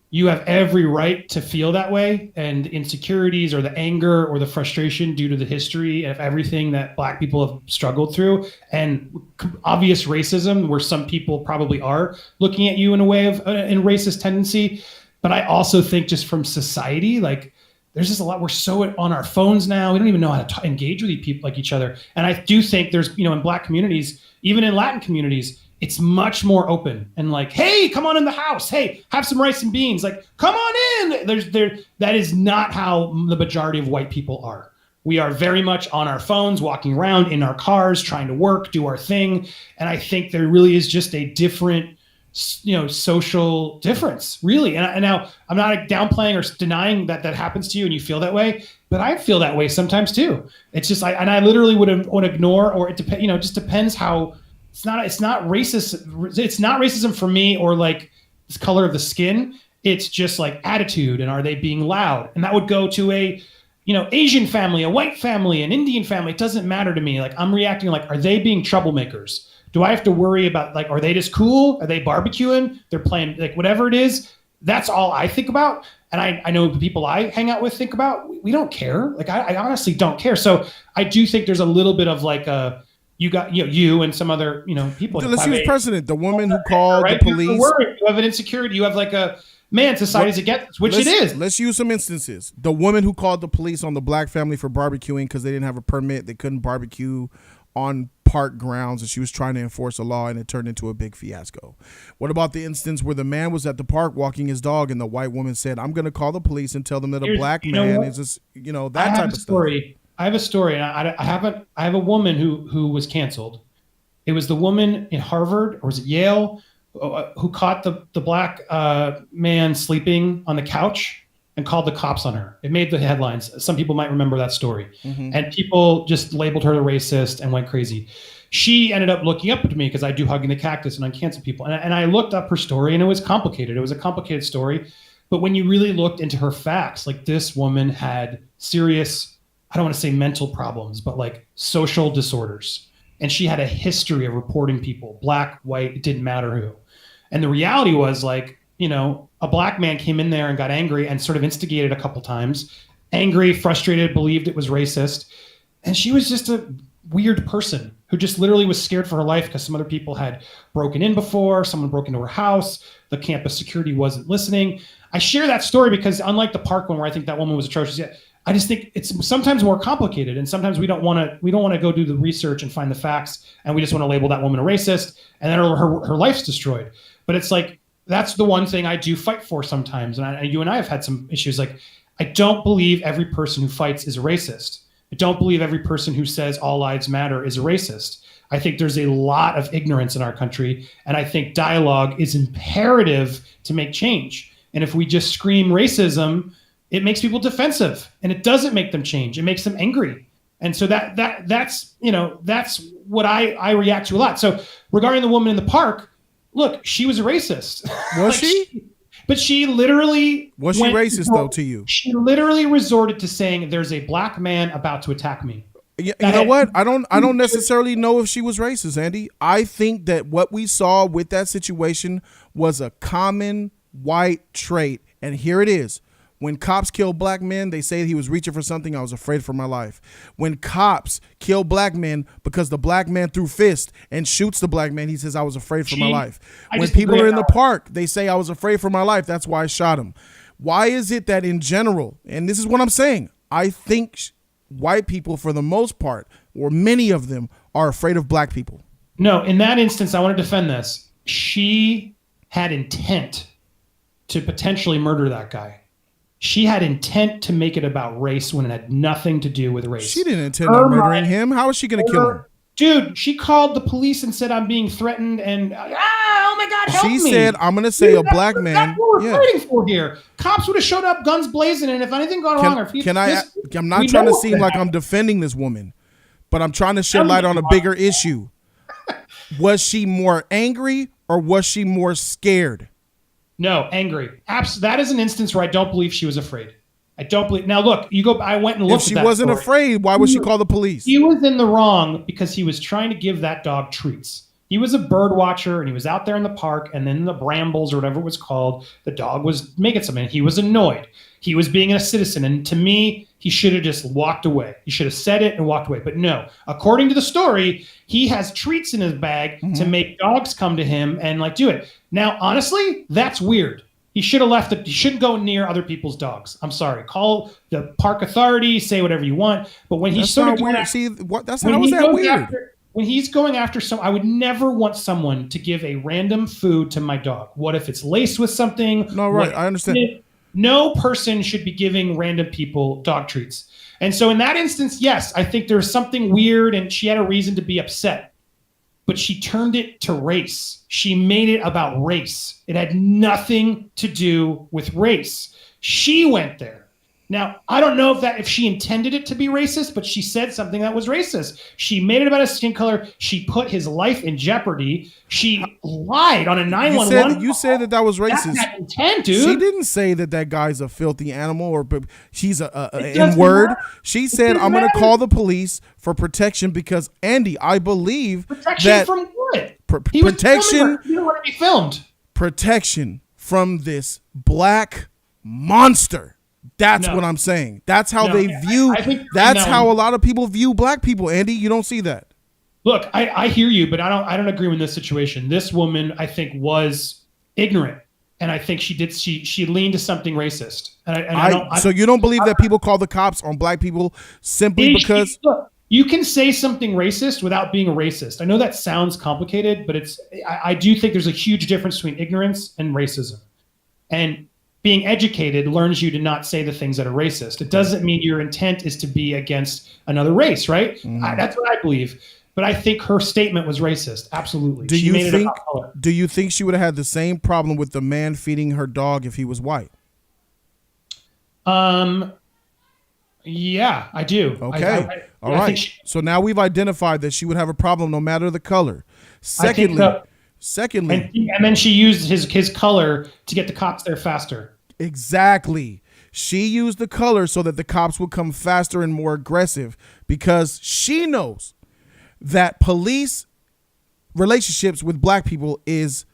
you have every right to feel that way, and insecurities or the anger or the frustration due to the history of everything that black people have struggled through, and obvious racism where some people probably are looking at you in a way of in racist tendency. But I also think just from society, like, there's just a lot. We're so on our phones now. We don't even know how to engage with people like each other. And I do think there's, in black communities, even in Latin communities, it's much more open and like, hey, come on in the house. Hey, have some rice and beans. Like, come on in. That is not how the majority of white people are. We are very much on our phones, walking around in our cars, trying to work, do our thing. And I think there really is just a different social difference, really. And now I'm not downplaying or denying that happens to you and you feel that way, but I feel that way sometimes too. It's just, I literally would ignore, or it depends, just depends how. It's not racist. It's not racism for me, or like this color of the skin. It's just like attitude, and are they being loud? And that would go to a, Asian family, a white family, an Indian family. It doesn't matter to me. Like, I'm reacting like, are they being troublemakers? Do I have to worry about, like, are they just cool? Are they barbecuing? They're playing, like, whatever it is. That's all I think about. And I know the people I hang out with think about. We don't care. Like, I honestly don't care. So I do think there's a little bit of like you got, you and some other, people. Let's use precedent. The woman who called the police. You have an insecurity. You have like a, man, society's against this, which it is. Let's use some instances. The woman who called the police on the black family for barbecuing because they didn't have a permit. They couldn't barbecue on park grounds, and she was trying to enforce a law, and it turned into a big fiasco. What about the instance where the man was at the park walking his dog, and the white woman said, I'm going to call the police and tell them that a black man is just, that type of stuff. I have a story, and I have a woman who was canceled. It was the woman in Harvard, or was it Yale, who caught the black man sleeping on the couch and called the cops on her. It made the headlines. Some people might remember that story. Mm-hmm. And people just labeled her a racist and went crazy. She ended up looking up to me because I do Hugging the Cactus and uncancel people. And I looked up her story, and it was complicated. It was a complicated story. But when you really looked into her facts, like, this woman had serious, I don't want to say mental problems, but like social disorders. And she had a history of reporting people, black, white, it didn't matter who. And the reality was, like, a black man came in there and got angry and sort of instigated a couple times, angry, frustrated, believed it was racist. And she was just a weird person who just literally was scared for her life because some other people had broken in before, someone broke into her house, the campus security wasn't listening. I share that story because unlike the park one where I think that woman was atrocious, I just think it's sometimes more complicated, and sometimes we don't want to go do the research and find the facts, and we just want to label that woman a racist, and then her life's destroyed. But it's like, that's the one thing I do fight for sometimes, and you and I have had some issues. Like, I don't believe every person who fights is a racist. I don't believe every person who says all lives matter is a racist. I think there's a lot of ignorance in our country, and I think dialogue is imperative to make change. And if we just scream racism, it makes people defensive, and it doesn't make them change. It makes them angry. And so that's what I react to a lot. So regarding the woman in the park, look, she was a racist. Was she? But she literally was she racist though to you? She literally resorted to saying, "There's a black man about to attack me." You know what? I don't necessarily know if she was racist, Andy. I think that what we saw with that situation was a common white trait, and here it is. When cops kill black men, they say he was reaching for something. I was afraid for my life. When cops kill black men because the black man threw fist and shoots the black man, he says, I was afraid for my life. When people are in the park, they say, I was afraid for my life. That's why I shot him. Why is it that in general, and this is what I'm saying, I think white people, for the most part, or many of them, are afraid of black people? No, in that instance, I want to defend this. She had intent to potentially murder that guy. She had intent to make it about race when it had nothing to do with race. She didn't intend on murdering him. How is she going to kill him? Dude, she called the police and said, I'm being threatened, and oh my God, help me. She said, I'm going to say a black man. That's what we're fighting for here. Cops would have showed up, guns blazing, and if anything gone wrong, I'm not trying to seem like I'm defending this woman, but I'm trying to shed light on a bigger issue. Was she more angry or was she more scared? No, angry. That is an instance where I don't believe she was afraid. I don't believe. Now, look, I went and looked at that. If she wasn't afraid, why would she call the police? He was in the wrong because he was trying to give that dog treats. He was a bird watcher, and he was out there in the park, and then in the brambles or whatever it was called, the dog was making something. He was annoyed. He was being a citizen, and to me, he should have just walked away. He should have said it and walked away. But no, according to the story, he has treats in his bag to make dogs come to him and do it. Now, honestly, that's weird. He should have left it. He shouldn't go near other people's dogs. I'm sorry. Call the park authority, say whatever you want. But when he's sort of going after, when he's going after I would never want someone to give a random food to my dog. What if it's laced with something? No, right. I understand. No person should be giving random people dog treats. And so in that instance, yes, I think there's something weird and she had a reason to be upset. But she turned it to race. She made it about race. It had nothing to do with race. She went there. Now, I don't know if she intended it to be racist, but she said something that was racist. She made it about his skin color. She put his life in jeopardy. She lied on a 911. You said that was racist. That's intent, dude. She didn't say that guy's a filthy animal or she's an N-word. She said, I'm going to call the police for protection because, Andy, I believe protection from what? Protection. You don't want to be filmed. Protection from this black monster. That's what I'm saying. That's how they view. That's how a lot of people view black people. Andy, you don't see that. Look, I hear you, but I don't agree with this situation. This woman, I think, was ignorant, and I think she leaned to something racist. So you don't believe that people call the cops on black people simply because? Look, you can say something racist without being a racist. I know that sounds complicated, but I do think there's a huge difference between ignorance and racism, and being educated learns you to not say the things that are racist. It doesn't mean your intent is to be against another race, right? That's what I believe. But I think her statement was racist. Absolutely. Do you think she would have had the same problem with the man feeding her dog if he was white? Yeah, I do. Okay. All right. So now we've identified that she would have a problem no matter the color. Secondly, and then she used his color to get the cops there faster. Exactly. She used the color so that the cops would come faster and more aggressive because she knows that police relationships with black people is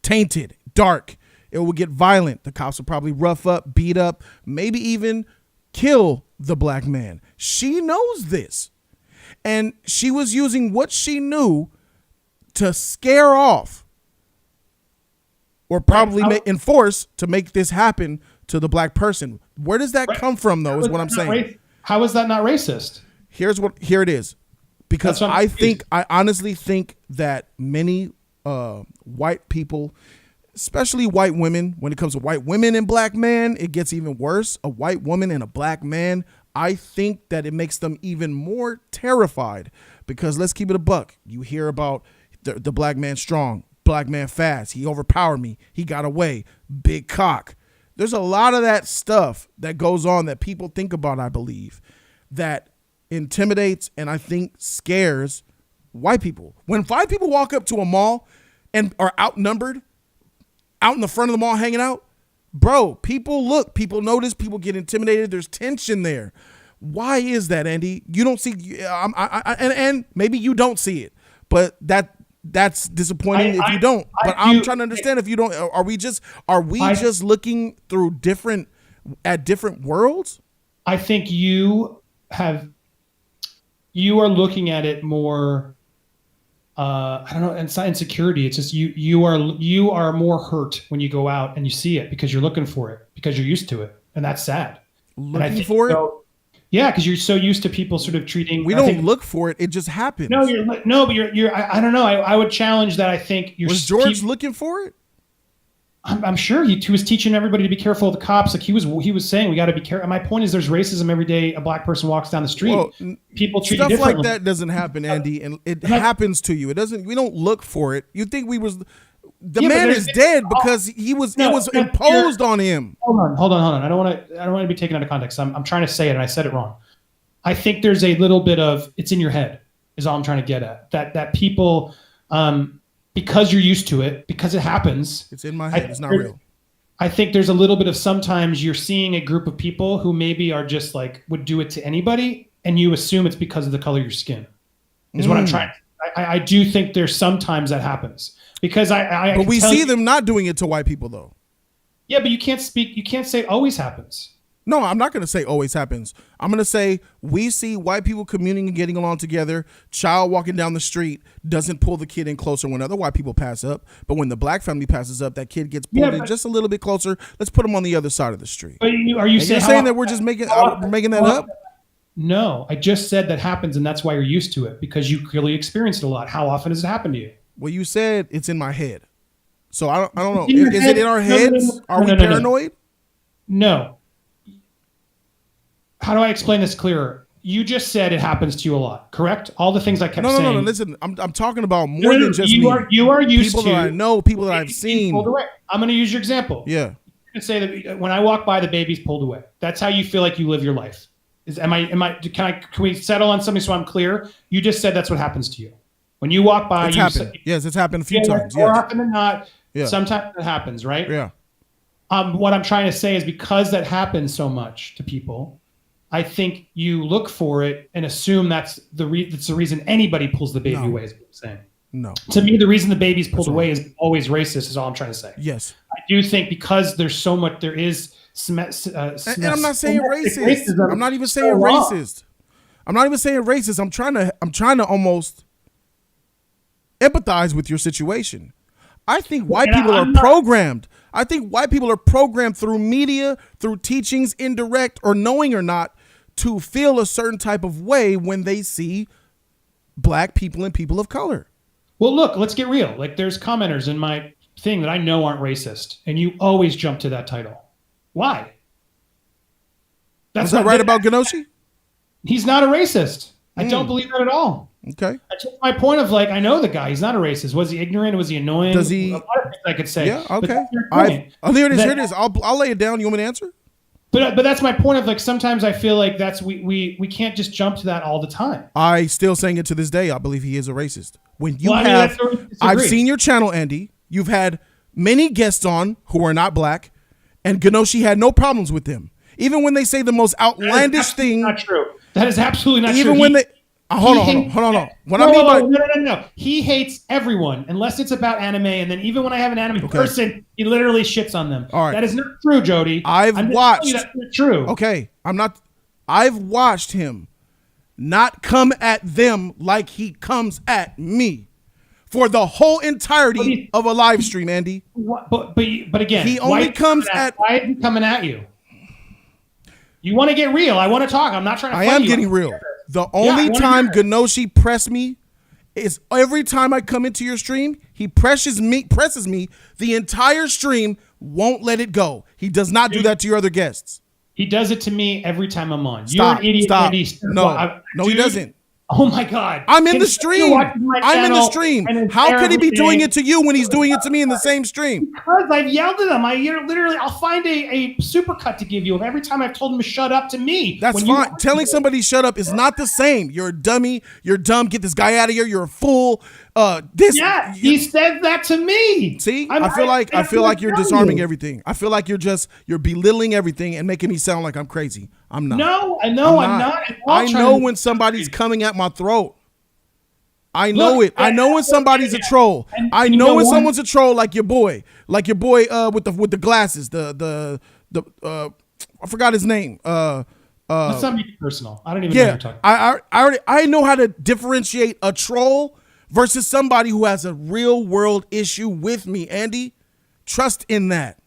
tainted, dark. It will get violent. The cops will probably rough up, beat up, maybe even kill the black man. She knows this. And she was using what she knew to scare off or probably enforce to make this happen to the black person. Where does that come from, though, is what I'm saying. How is that not racist? Here it is. Because I honestly think that many white people, especially white women, when it comes to white women and black men, it gets even worse. A white woman and a black man, I think that it makes them even more terrified because let's keep it a buck. You hear about the black man strong, black man fast. He overpowered me. He got away. Big cock. There's a lot of that stuff that goes on that people think about, I believe, that intimidates and I think scares white people. When white people walk up to a mall and are outnumbered, out in the front of the mall hanging out, bro, people look, people notice, people get intimidated. There's tension there. Why is that, Andy? You don't see, and maybe you don't see it, but that's disappointing if you don't. But I'm trying to understand if you don't. Are we just looking through different worlds? I think you are looking at it more. I don't know. It's not insecurity. It's just you are more hurt when you go out and you see it because you're looking for it because you're used to it, and that's sad. Looking for it. Yeah, because you're so used to people sort of treating. We don't look for it; it just happens. No, but you're. I don't know. I would challenge that. I think was George looking for it? I'm sure he was teaching everybody to be careful of the cops. Like he was saying, we got to be careful. My point is, there's racism every day. A black person walks down the street. Well, people treat stuff you differently. Like that doesn't happen, Andy, and it happens to you. It doesn't. We don't look for it. You think we was. The man is dead because he was. It was imposed on him. Hold on. I don't want to be taken out of context. I'm trying to say it, and I said it wrong. I think there's a little bit of it's in your head. Is all I'm trying to get at. That people, because you're used to it, because it happens. It's in my head. It's not real. I think there's a little bit of sometimes you're seeing a group of people who maybe are just like would do it to anybody, and you assume it's because of the color of your skin. Is what I'm trying. I do think there's sometimes that happens. Because but we see them not doing it to white people, though. Yeah, but you can't say it always happens. No, I'm not going to say always happens. I'm going to say we see white people communing and getting along together. Child walking down the street doesn't pull the kid in closer when other white people pass up. But when the black family passes up, that kid gets pulled in just a little bit closer. Let's put him on the other side of the street. But are you saying that we're just making that up? No, I just said that happens, and that's why you're used to it, because you clearly experienced it a lot. How often does it happen to you? Well, you said it's in my head. So I don't know. Is it in our heads? Are we paranoid? No. How do I explain this clearer? You just said it happens to you a lot, correct? All the things I kept saying. No. Listen, I'm talking about more than just me. You are used people to that I know, people that I've seen. Pulled away. I'm going to use your example. Yeah. You can say that when I walk by, the baby's pulled away. That's how you feel like you live your life. Can we settle on something so I'm clear? You just said that's what happens to you. When you walk by, yes, it's happened a few times. More often than not, sometimes it happens, right? Yeah. What I'm trying to say is because that happens so much to people, I think you look for it and assume that's the reason anybody pulls the baby away, is what I'm saying. No. To me, the reason the baby's pulled away is always racist, is all I'm trying to say. Yes. I do think because there's so much, there is... and I'm not saying racist. I'm not even saying racist. I'm not even saying racist. I'm trying to almost empathize with your situation. I think white people are programmed. I think white people are programmed through media, through teachings, indirect or knowing or not, to feel a certain type of way when they see black people and people of color. Well, look, let's get real. Like, there's commenters in my thing that I know aren't racist, and you always jump to that title. Why? Is that right about Ganoshi? He's not a racist. I don't believe that at all. Okay. That's just my point of, like, I know the guy. He's not a racist. Was he ignorant? Was he annoying? Does he? A lot of things I could say. Yeah, okay. Here it is. I'll lay it down. You want me to answer? But that's my point of, like, sometimes I feel like that's we can't just jump to that all the time. I still saying it to this day. I believe he is a racist. I've seen your channel, Andy. You've had many guests on who are not black, and Ganoshi had no problems with them. Even when they say the most outlandish thing. Not true. That is absolutely not true. Even when they hold on. No. He hates everyone unless it's about anime, and then even when I have an anime person, he literally shits on them. All right. That is not true, Jody. I've watched. That's not true. Okay, I'm not. I've watched him not come at them like he comes at me for the whole entirety of a live stream, Andy. But again, he only comes at. Why is he coming at you? You want to get real. I want to talk. I'm not trying to fight you. I am getting real. The only time Ganoshi press me is every time I come into your stream, he presses me the entire stream, won't let it go. He does not do that to your other guests. He does it to me every time I'm on. Stop, You're an idiot. stop. Andy. No, he doesn't. Oh my God. I'm in the stream. I'm in the stream. How could he be doing it to you when he's doing it to me in the same stream? Because I've yelled at him. I'll find a supercut to give you of every time I've told him to shut up to me. That's fine. Telling somebody shut up is not the same. You're a dummy. You're dumb. Get this guy out of here. You're a fool. He said that to me. See, I feel like you're disarming everything. I feel like you're belittling everything and making me sound like I'm crazy. I'm not. No, I'm not. I know when somebody's coming at my throat. I know it. I know when somebody's a troll. I know when someone's a troll, like your boy with the glasses. I forgot his name. Let's not make it personal. I don't even know what you're talking. I know how to differentiate a troll versus somebody who has a real world issue with me, Andy. Trust in that.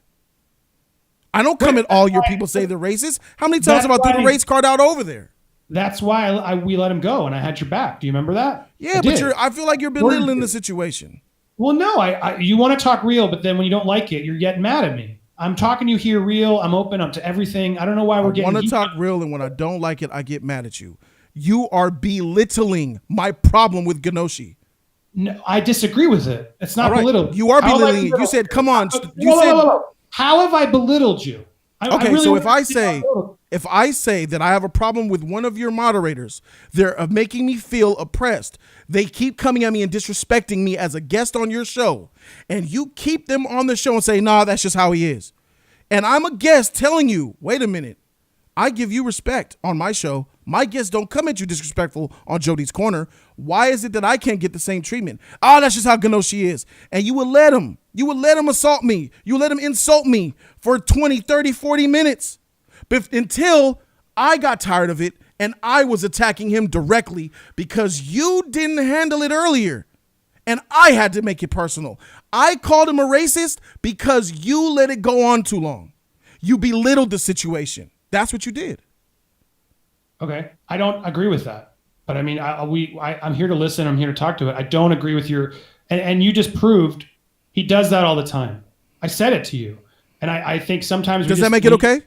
I don't come at all your people say they're racist. How many times have I threw the race card out over there? That's why we let him go and I had your back. Do you remember that? Yeah, I feel like you're belittling the situation. Well, no, you want to talk real, but then when you don't like it, you're getting mad at me. I'm talking to you here real. I'm open up to everything. I don't know why we're getting. I want to talk real, and when I don't like it, I get mad at you. You are belittling my problem with Ganoshi. No, I disagree with it. It's not belittling. You are belittling it. You said, "Come on." How have I belittled you? So if I say that I have a problem with one of your moderators, they're making me feel oppressed. They keep coming at me and disrespecting me as a guest on your show, and you keep them on the show and say, "Nah, that's just how he is." And I'm a guest telling you, "Wait a minute. I give you respect on my show. My guests don't come at you disrespectful on Jody's Corner. Why is it that I can't get the same treatment?" That's just how Ganoshi is. And you would let him. You would let him assault me. You would let him insult me for 20, 30, 40 minutes until I got tired of it and I was attacking him directly because you didn't handle it earlier. And I had to make it personal. I called him a racist because you let it go on too long. You belittled the situation. That's what you did. Okay. I don't agree with that. But I mean, I'm here to listen. I'm here to talk to it. I don't agree with your, and you just proved he does that all the time. I said it to you. And I think sometimes does that make it okay?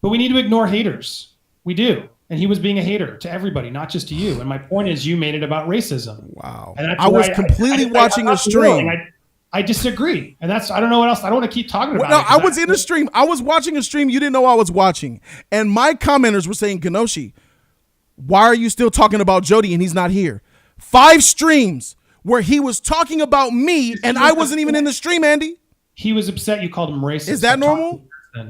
But we need to ignore haters. We do. And he was being a hater to everybody, not just to you. And my point is you made it about racism. Wow. And I was completely watching a stream. I disagree. And I don't know what else. I don't want to keep talking about it. No, I was in a stream. I was watching a stream you didn't know I was watching. And my commenters were saying, Ganoshi, why are you still talking about Jody and he's not here? 5 streams where he was talking about me and I wasn't even in the stream, Andy. He was upset you called him racist. Is that normal?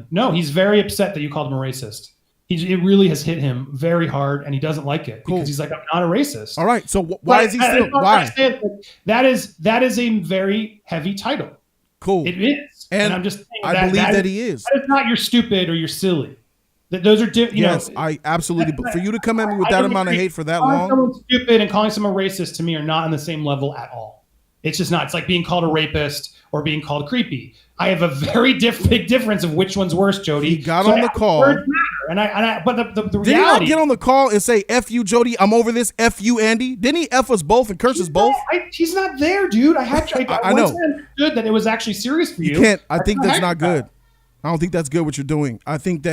No, he's very upset that you called him a racist. It really has hit him very hard and he doesn't like it because he's like, I'm not a racist. All right. So why is he still? Why? That is a very heavy title. Cool. It is. And I'm just saying I believe that he is. That is not you're stupid or you're silly. Those are different. Yes, I absolutely. But for you to come at me with that amount of hate for that long, someone stupid and calling someone racist to me are not on the same level at all. It's just not. It's like being called a rapist or being called creepy. I have a very big difference of which one's worse, Jody. He got on the call. But the reality. Did he not get on the call and say, F you, Jody, I'm over this, F you, Andy? Didn't he F us both and curse us both? He's not there, dude. I know. Understood that it was actually serious for you. You can't. I think that's not good. I don't think that's good what you're doing. I think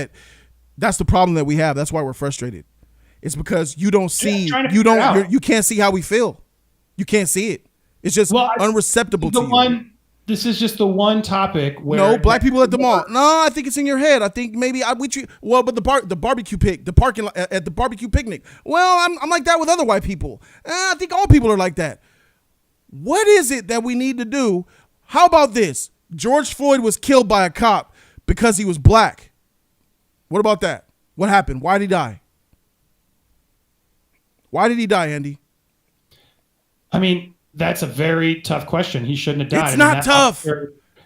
that's the problem that we have. That's why we're frustrated. It's because you don't see, you can't see how we feel. You can't see it. It's just unreceptible to you. This is just the one topic where black people at the mall. No, I think it's in your head. I think maybe but the barbecue parking lot at the barbecue picnic. Well, I'm like that with other white people. I think all people are like that. What is it that we need to do? How about this? George Floyd was killed by a cop because he was black. What about that? What happened? Why did he die? Why did he die, Andy? I mean, that's a very tough question. He shouldn't have died. It's not tough.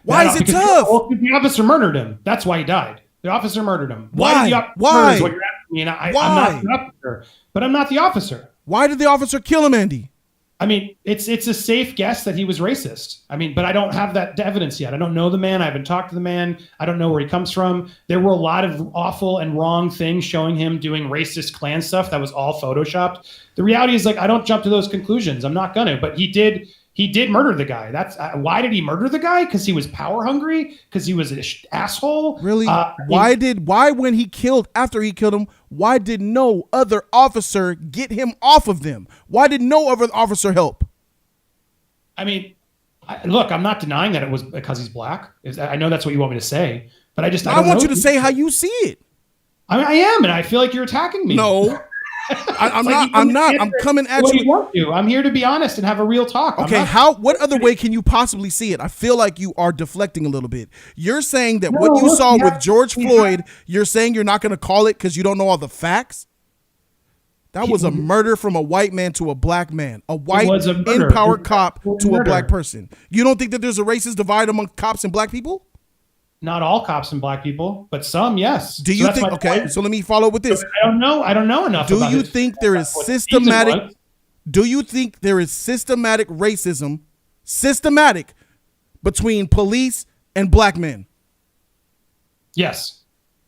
Why is it tough? Well, the officer murdered him. That's why he died. The officer murdered him. Why? Did the officer Why? murder is what you're asking me, and I'm not the officer. But I'm not the officer. Why did the officer kill him, Andy? I mean, it's a safe guess that he was racist. I mean, but I don't have that evidence yet. I don't know the man. I haven't talked to the man. I don't know where he comes from. There were a lot of awful and wrong things showing him doing racist Klan stuff that was all photoshopped. The reality is, like, I don't jump to those conclusions. I'm not gonna. But he did murder the guy. That's why did he murder the guy? Because he was power hungry? Because he was an asshole? Really? Why when he killed, after he killed him, why did no other officer get him off of them? Why did no other officer help? I mean, look, I'm not denying that it was because he's black. I know that's what you want me to say, but I want you to say how you see it. I am, and I feel like you're attacking me. No. I'm not. I'm coming at what you. Do you want to? I'm here to be honest and have a real talk. Okay, what other way can you possibly see it? I feel like you are deflecting a little bit. You're saying that what you saw with George Floyd, you're saying you're not going to call it because you don't know all the facts? That was a murder from a white man to a black man. A white empowered cop to a black person. You don't think that there's a racist divide among cops and black people? Not all cops and black people, but some, yes. Do you think? Okay, so let me follow up with this. I don't know enough. Do you think there is systematic? Do you think there is systematic racism, between police and black men? Yes.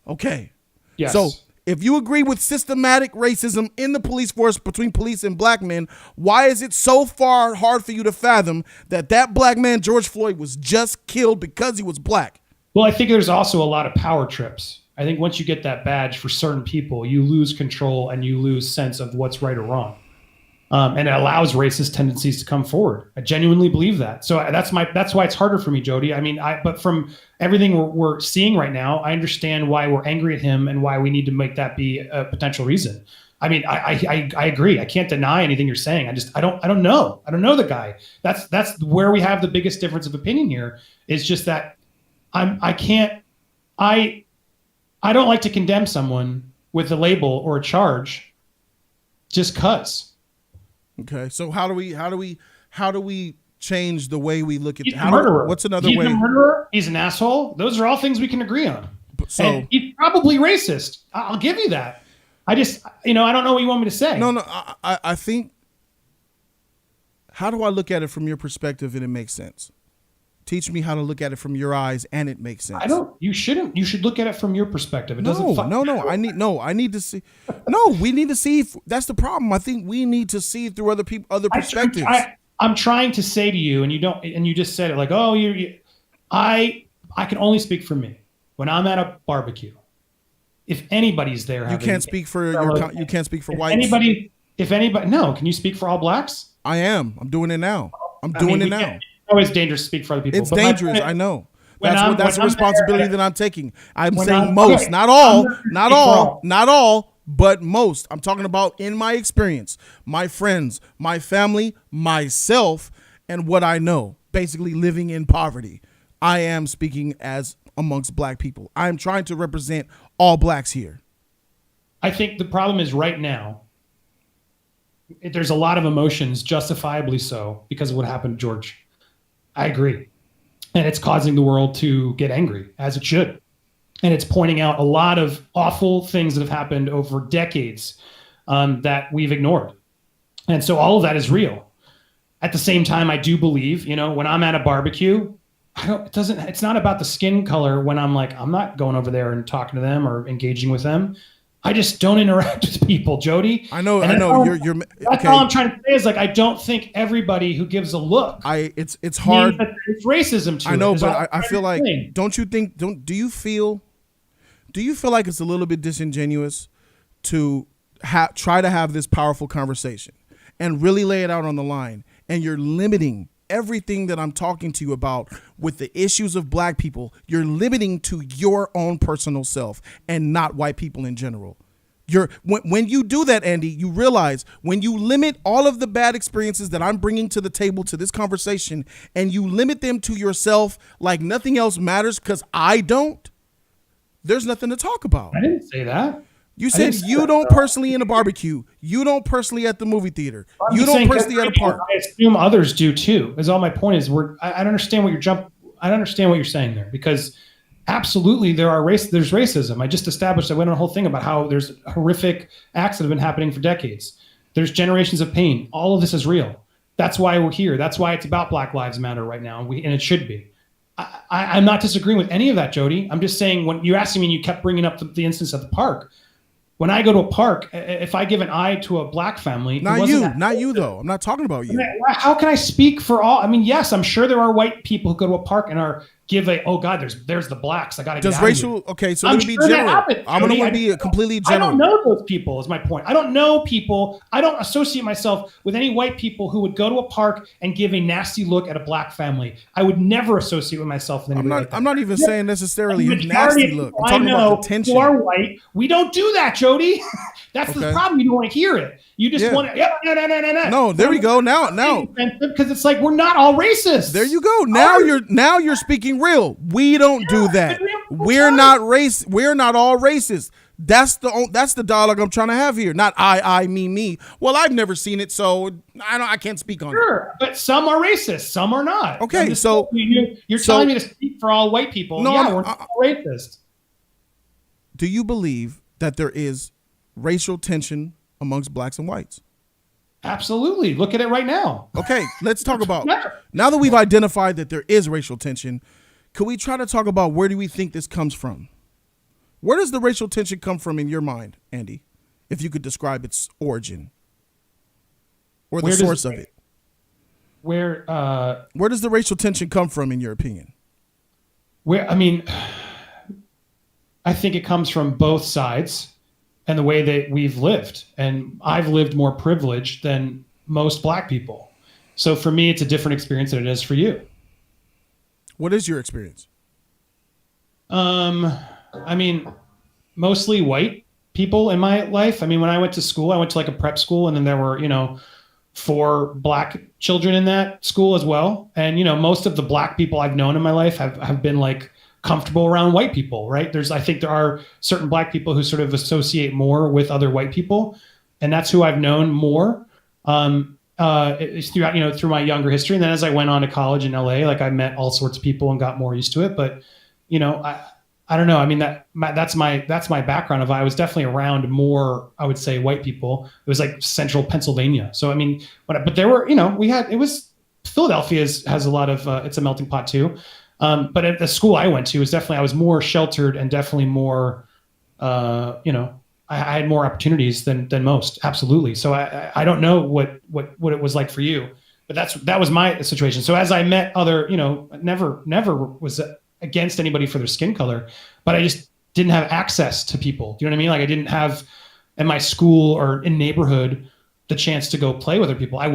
Okay. Yes. So if you agree with systematic racism in the police force between police and black men, why is it so hard for you to fathom that black man George Floyd was just killed because he was black? Well, I think there's also a lot of power trips. I think once you get that badge for certain people, you lose control and you lose sense of what's right or wrong. And it allows racist tendencies to come forward. I genuinely believe that. So that's why it's harder for me, Jody. I mean, but from everything we're seeing right now, I understand why we're angry at him and why we need to make that be a potential reason. I mean, I agree. I can't deny anything you're saying. I don't know. I don't know the guy. That's where we have the biggest difference of opinion here. Is just that I don't like to condemn someone with a label or a charge just 'cause. Okay, so how do we change the way we look at? He's a murderer. What's another way? He's a murderer. He's an asshole. Those are all things we can agree on. So and he's probably racist. I'll give you that. I just, I don't know what you want me to say. No. I think. How do I look at it from your perspective and it makes sense? Teach me how to look at it from your eyes and it makes sense. You shouldn't. You should look at it from your perspective. It doesn't. No. I need to see. No, we need to see. That's the problem. I think we need to see through other perspectives. I'm trying to say to you, and you don't, and you just said it like, oh, I can only speak for me. When I'm at a barbecue, if anybody's there, you can't speak for you can't speak for whites. If anybody, no, can you speak for all blacks? I am. I'm doing it now. It's always dangerous to speak for other people. It's dangerous. I know. That's a responsibility that I'm taking. I'm saying most, not all, but most. I'm talking about in my experience, my friends, my family, myself, and what I know. Basically living in poverty. I am speaking as amongst black people. I'm trying to represent all blacks here. I think the problem is right now, there's a lot of emotions, justifiably so, because of what happened to George. I agree. And it's causing the world to get angry, as it should. And it's pointing out a lot of awful things that have happened over decades that we've ignored. And so all of that is real. At the same time, I do believe, when I'm at a barbecue, it's not about the skin color when I'm like, I'm not going over there and talking to them or engaging with them. I just don't interact with people, Jody. I know. That's okay. all I'm trying to say is, like, I don't think everybody who gives a look. It's hard. It's racism to it. I know, but I feel like, do you feel like it's a little bit disingenuous to try to have this powerful conversation and really lay it out on the line, and you're limiting everything that I'm talking to you about with the issues of black people, you're limiting to your own personal self and not white people in general. When you do that, Andy, you realize when you limit all of the bad experiences that I'm bringing to the table to this conversation and you limit them to yourself like nothing else matters because I don't, there's nothing to talk about. I didn't say that. You said you don't personally in a barbecue. You don't personally at the movie theater. You don't personally at a park. I assume others do too. Is all my point is. I don't understand what you're saying there, because absolutely there's racism. I just established, I went on a whole thing about how there's horrific acts that have been happening for decades. There's generations of pain. All of this is real. That's why we're here. That's why it's about Black Lives Matter right now. And it should be. I'm not disagreeing with any of that, Jody. I'm just saying, when you asked me and you kept bringing up the instance at the park, when I go to a park, if I give an eye to a Black family, not you though. I'm not talking about you. How can I speak for all? I mean, yes, I'm sure there are white people who go to a park and oh God, there's the Blacks. I got to get out racial. of here. Okay, so let me be general. I'm going to be completely general. I don't know those people. Is my point. I don't know people. I don't associate myself with any white people who would go to a park and give a nasty look at a Black family. I would never associate with myself with anybody. I'm not even saying necessarily a nasty look. I'm talking about the tension. Who are white? We don't do that, Jody. That's the problem. You don't want to hear it. You just want to. No, there we go. Now, because it's like, we're not all racist. There you go. Now you're speaking real. We don't do that. We're not all racist. That's the dialogue I'm trying to have here. Not I, me. Well, I've never seen it, so I can't speak on it. Sure, but some are racist, some are not. Okay, so you're telling me to speak for all white people. No, we're not all racist. Do you believe that there is racial tension amongst Blacks and whites? Absolutely. Look at it right now. Okay, let's talk about, now that we've identified that there is racial tension, could we try to talk about where do we think this comes from? Where does the racial tension come from in your mind, Andy? If you could describe its origin or the source of it. Where does the racial tension come from in your opinion? I think it comes from both sides and the way that we've lived. And I've lived more privileged than most Black people. So for me, it's a different experience than it is for you. What is your experience? Mostly white people in my life. When I went to school, I went to like a prep school, and then there were, 4 Black children in that school as well. And, most of the Black people I've known in my life have been like comfortable around white people, right? I think there are certain Black people who sort of associate more with other white people, and that's who I've known more. It's throughout, through my younger history. And then as I went on to college in LA, like I met all sorts of people and got more used to it. But, I don't know. That's my background I was definitely around more, I would say, white people. It was like central Pennsylvania. So, but there were, Philadelphia has a lot of, it's a melting pot too. But at the school I went to I was more sheltered and definitely more, I had more opportunities than most. Absolutely. So I don't know what it was like for you, but that was my situation. So as I met other, never was against anybody for their skin color, but I just didn't have access to people. Do you know what I mean? Like I didn't have in my school or in neighborhood the chance to go play with other people. I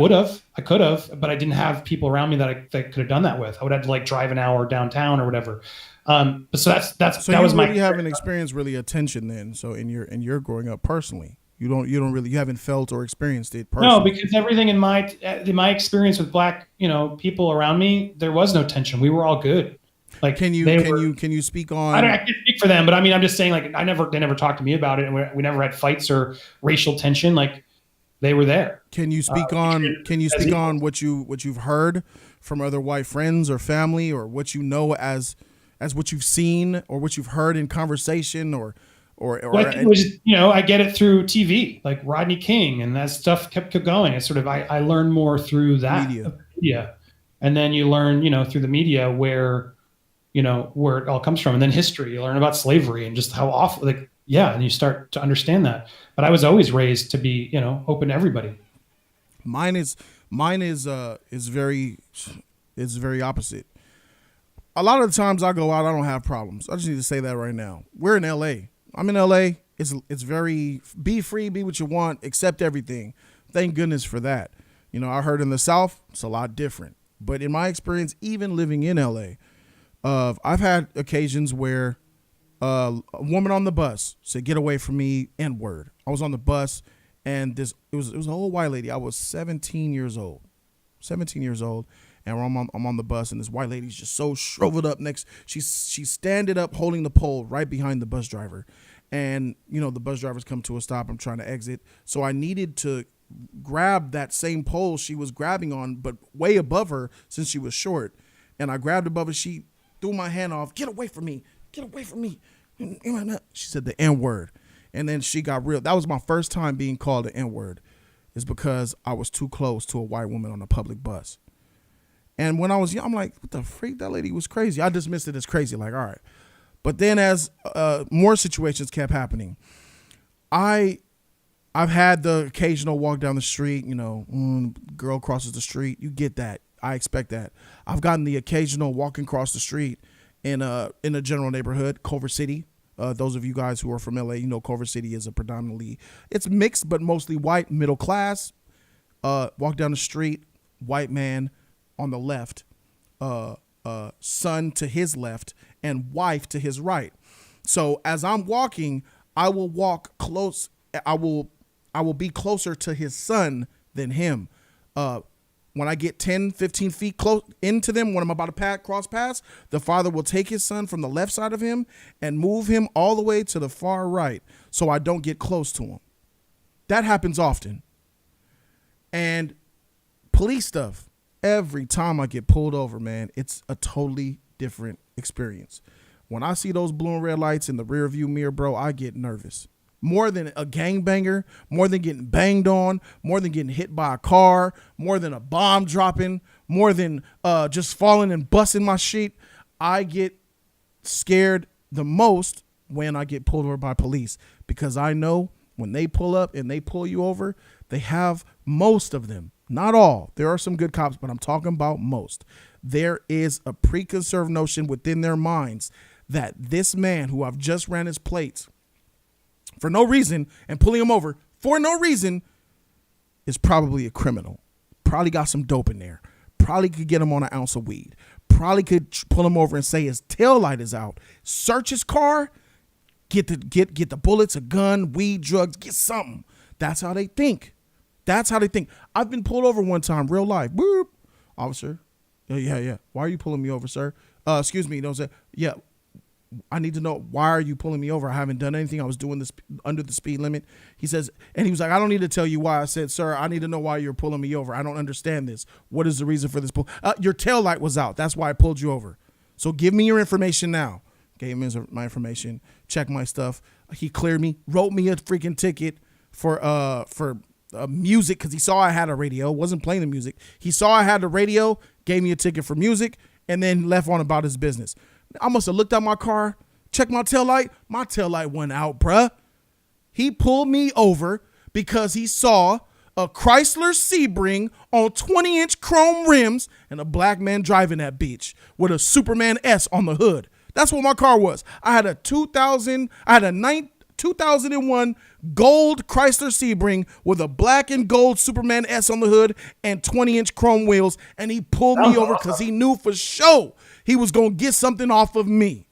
could have, but I didn't have people around me that I could have done that with. I would have to like drive an hour downtown or whatever. But so that was my. You haven't experienced really a tension then. So in your growing up personally, you haven't felt or experienced it personally. No, because everything in my experience with Black, people around me, there was no tension. We were all good. Like, can you speak on? I can't speak for them, but I'm just saying, like, they never talked to me about it, and we never had fights or racial tension. Like, they were there. Can you speak on what you've heard from other white friends or family, or what you know as what you've seen or what you've heard in conversation or it was, I get it through TV, like Rodney King, and that stuff kept going. It's sort of I learned more through that media, and then you learn through the media where it all comes from, and then history. You learn about slavery and just how awful, and you start to understand that. But I was always raised to be open to everybody. Mine is very opposite. A lot of the times I go out, I don't have problems. I just need to say that right now. We're in LA. I'm in LA. It's very be free, be what you want, accept everything. Thank goodness for that. I heard in the South, it's a lot different. But in my experience, even living in LA, I've had occasions where a woman on the bus said, "Get away from me," N-word. I was on the bus, and it was an old white lady. I was 17 years old, and I'm on the bus, and this white lady's just so shriveled up next. She's standing up, holding the pole right behind the bus driver, and the bus driver's come to a stop. I'm trying to exit, so I needed to grab that same pole she was grabbing on, but way above her since she was short, and I grabbed above her. She threw my hand off. "Get away from me." get away from me. She said the N-word. And then she got real. That was my first time being called the N-word, is because I was too close to a white woman on a public bus. And when I was young, I'm like, what the freak? That lady was crazy. I dismissed it as crazy. Like, all right. But then as more situations kept happening, I've had the occasional walk down the street, girl crosses the street. You get that. I expect that. I've gotten the occasional walking across the street in a general neighborhood, Culver City. Those of you guys who are from LA, Culver City is it's mixed, but mostly white, middle class. Walk down the street, white man on the left, son to his left, and wife to his right. So as I'm walking, I will walk close. I will be closer to his son than him. When I get 10, 15 feet close into them, when I'm about to cross paths, the father will take his son from the left side of him and move him all the way to the far right so I don't get close to him. That happens often. And police stuff, every time I get pulled over, man, it's a totally different experience. When I see those blue and red lights in the rear view mirror, bro, I get nervous. More than a gangbanger, more than getting banged on, more than getting hit by a car, more than a bomb dropping, more than just falling and busting my sheet. I get scared the most when I get pulled over by police, because I know when they pull up and they pull you over, they have, most of them, not all. There are some good cops, but I'm talking about most. There is a preconceived notion within their minds that this man who I've just ran his plates for no reason and pulling him over for no reason is probably a criminal. Probably got some dope in there. Probably could get him on an ounce of weed. Probably could pull him over and say his tail light is out. Search his car. Get the bullets, a gun, weed, drugs. Get something. That's how they think. That's how they think. I've been pulled over one time, real life. Boop. Officer. Yeah. Why are you pulling me over, sir? Excuse me. Don't say. Yeah. I need to know, why are you pulling me over? I haven't done anything. I was doing this under the speed limit. He says, and he was like, I don't need to tell you why. I said, sir, I need to know why you're pulling me over. I don't understand this. What is the reason for this pull? Your tail light was out. That's why I pulled you over. So give me your information now. Gave him my information, checked my stuff. He cleared me, wrote me a freaking ticket for music, because he saw I had a radio, wasn't playing the music. He saw I had the radio, gave me a ticket for music, and then left on about his business. I must have looked at my car, checked my taillight. My taillight went out, bruh. He pulled me over because he saw a Chrysler Sebring on 20-inch chrome rims and a black man driving that bitch with a Superman S on the hood. That's what my car was. I had a 2001 gold Chrysler Sebring with a black and gold Superman S on the hood and 20-inch chrome wheels, and he pulled me over because he knew for sure he was going to get something off of me.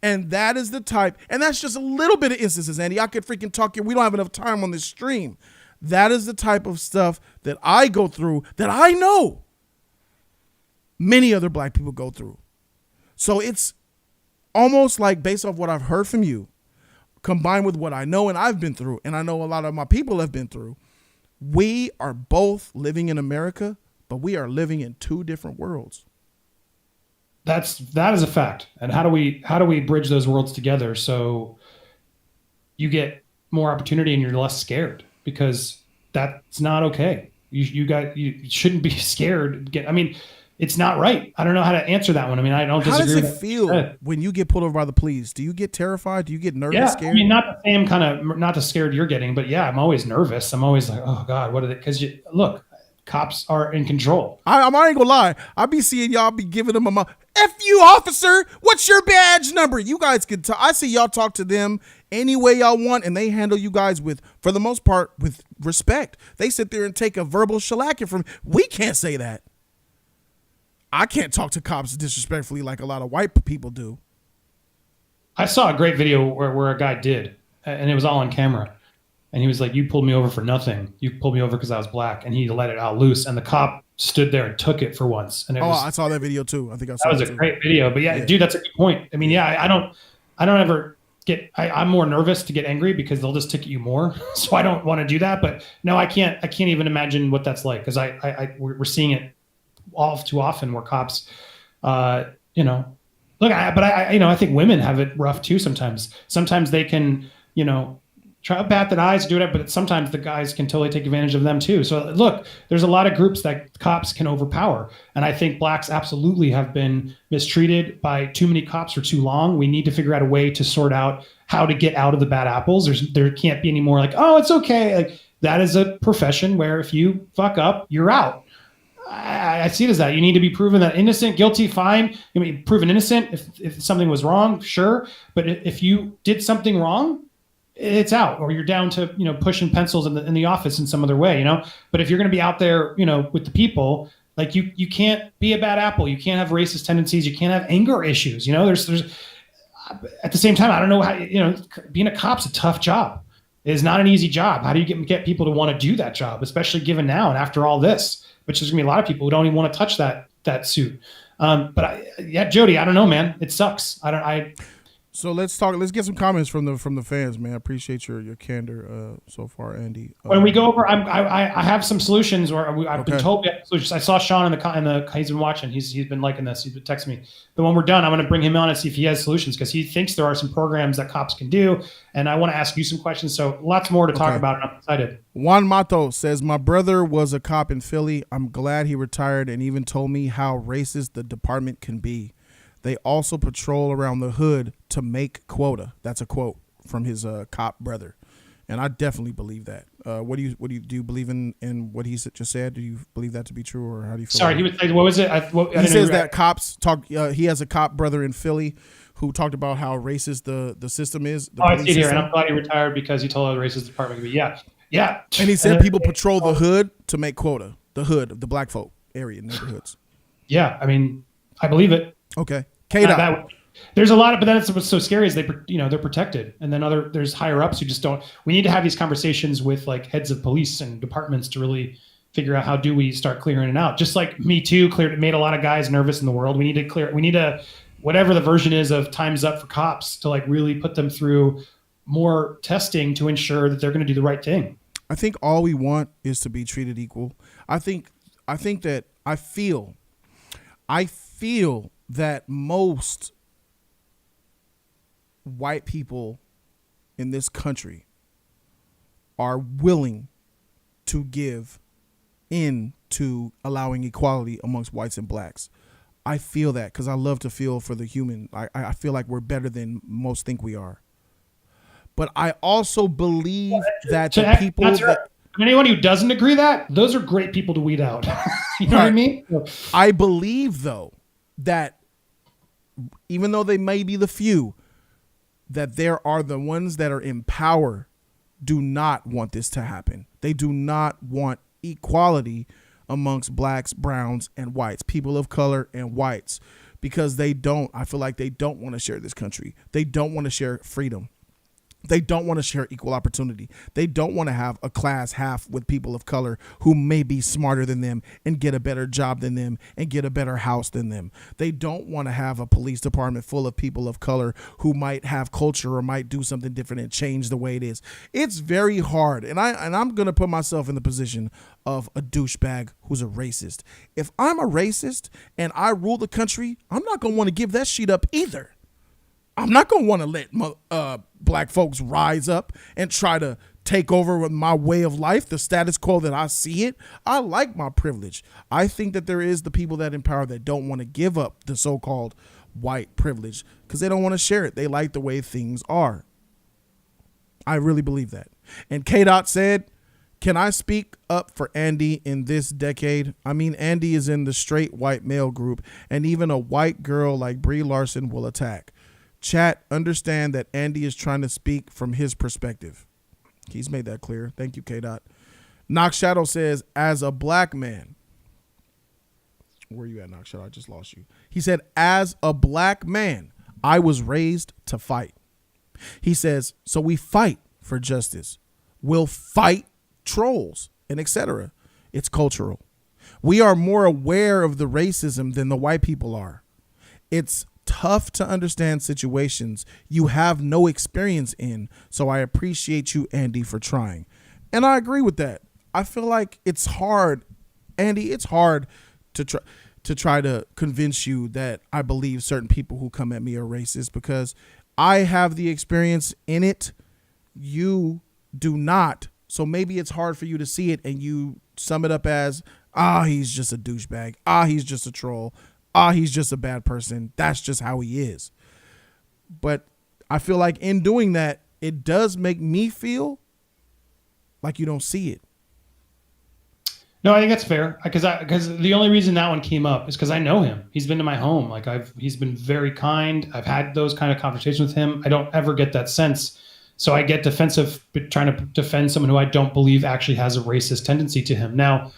And that is the type, and that's just a little bit of instances, Andy. I could freaking talk here. We don't have enough time on this stream. That is the type of stuff that I go through that I know many other black people go through. So it's almost like, based off what I've heard from you, combined with what I know and I've been through, and I know a lot of my people have been through, we are both living in America, but we are living in two different worlds. That is a fact. And how do we bridge those worlds together so you get more opportunity and you're less scared? Because that's not okay. You shouldn't be scared. It's not right. I don't know how to answer that one. I don't disagree. How does it feel when you get pulled over by the police? Do you get terrified? Do you get nervous, yeah, scared? Not the same kind of, not the scared you're getting, but yeah, I'm always nervous. I'm always like, oh God, what are they? Because look, cops are in control. I ain't gonna lie. I be seeing y'all be giving them a F you, officer. What's your badge number? You guys can talk. I see y'all talk to them any way y'all want, and they handle you guys with, for the most part, with respect. They sit there and take a verbal shellacking from. We can't say that. I can't talk to cops disrespectfully like a lot of white people do. I saw a great video where a guy did, and it was all on camera. And he was like, you pulled me over for nothing. You pulled me over because I was black. And he let it out loose. And the cop stood there and took it for once. And I saw that video too. I think I saw that was a great video. But yeah, dude, that's a good point. I don't ever get, I'm more nervous to get angry because they'll just ticket you more. So I don't want to do that. But no, I can't even imagine what that's like. Because we're seeing it all too often where cops, Look, I think women have it rough too. Sometimes they can, try to bat their eyes, do it, but sometimes the guys can totally take advantage of them too. So look, there's a lot of groups that cops can overpower. And I think blacks absolutely have been mistreated by too many cops for too long. We need to figure out a way to sort out how to get out of the bad apples. There can't be any more like, oh, it's okay. Like that is a profession where if you fuck up, you're out. I see it as that. You need to be proven that innocent, guilty, fine. I mean, proven innocent if something was wrong, sure. But if you did something wrong, it's out, or you're down to, pushing pencils in the office in some other way, But if you're going to be out there, with the people, like you can't be a bad apple. You can't have racist tendencies. You can't have anger issues. There's at the same time, I don't know how, being a cop's a tough job. It is not an easy job. How do you get people to want to do that job, especially given now and after all this, which there's gonna be a lot of people who don't even want to touch that suit. Jody, I don't know, man. It sucks. So let's talk. Let's get some comments from the fans, man. I appreciate your candor so far, Andy. When we go over, I have some solutions, or I've been told we have solutions. I saw Sean in the he's been watching. He's been liking this. He's been texting me. But when we're done, I'm going to bring him on and see if he has solutions, because he thinks there are some programs that cops can do, and I want to ask you some questions. So lots more to talk about, and I'm excited. Juan Mato says, my brother was a cop in Philly. I'm glad he retired, and even told me how racist the department can be. They also patrol around the hood to make quota. That's a quote from his cop brother, and I definitely believe that. What do you believe in what he just said? Do you believe that to be true, or how do you feel? Sorry, he was like, what was it? He says that cops talk. He has a cop brother in Philly who talked about how racist the system is. I see it here, and I'm glad he retired because he told how racist the department could be. Yeah. And he said people patrol the hood to make quota. The hood of the black folk area neighborhoods. Yeah, I mean, I believe it. Okay. There's a lot of, but then it's what's so scary is they're protected, and then there's higher ups who just don't. We need to have these conversations with like heads of police and departments to really figure out how do we start clearing it out. Just like Me Too made a lot of guys nervous in the world. We need to whatever the version is of Time's Up for cops to like really put them through more testing to ensure that they're going to do the right thing. I think all we want is to be treated equal. I feel that most white people in this country are willing to give in to allowing equality amongst whites and blacks. I feel that because I love to feel for the human. I feel like we're better than most think we are. But I also believe that the people that... Anyone who doesn't agree those are great people to weed out. You know what I mean? I believe, though, that even though they may be the few, that there are the ones that are in power do not want this to happen. They do not want equality amongst blacks, browns, and whites, people of color and whites, because I feel like they don't want to share this country. They don't want to share freedom. They don't want to share equal opportunity. They don't want to have a class half with people of color who may be smarter than them and get a better job than them and get a better house than them. They don't want to have a police department full of people of color who might have culture or might do something different and change the way it is. It's very hard. And I'm going to put myself in the position of a douchebag who's a racist. If I'm a racist and I rule the country, I'm not going to want to give that shit up either. I'm not going to want to let black folks rise up and try to take over with my way of life, the status quo that I see it. I like my privilege. I think that there is the people that in power that don't want to give up the so-called white privilege because they don't want to share it. They like the way things are. I really believe that. And K-Dot said, can I speak up for Andy in this decade? I mean, Andy is in the straight white male group, and even a white girl like Brie Larson will attack. Chat, understand that Andy is trying to speak from his perspective. He's made that clear. Thank you, K-Dot. Knox Shadow says, as a black man, where are you at, Knox Shadow? I just lost you. He said, as a black man, I was raised to fight. He says, so we fight for justice. We'll fight trolls and etc. It's cultural. We are more aware of the racism than the white people are. It's tough to understand situations you have no experience in, so I appreciate you, Andy, for trying. And I agree with that. I feel like it's hard, Andy, it's hard to to try to convince you that I believe certain people who come at me are racist, because I have the experience in it. You do not. So maybe it's hard for you to see it, and you sum it up as, he's just a douchebag. He's just a troll. He's just a bad person. That's just how he is. But I feel like in doing that, it does make me feel like you don't see it. No, I think that's fair, because the only reason that one came up is because I know him. He's been to my home. Like he's been very kind. I've had those kind of conversations with him. I don't ever get that sense. So I get defensive trying to defend someone who I don't believe actually has a racist tendency to him. Now,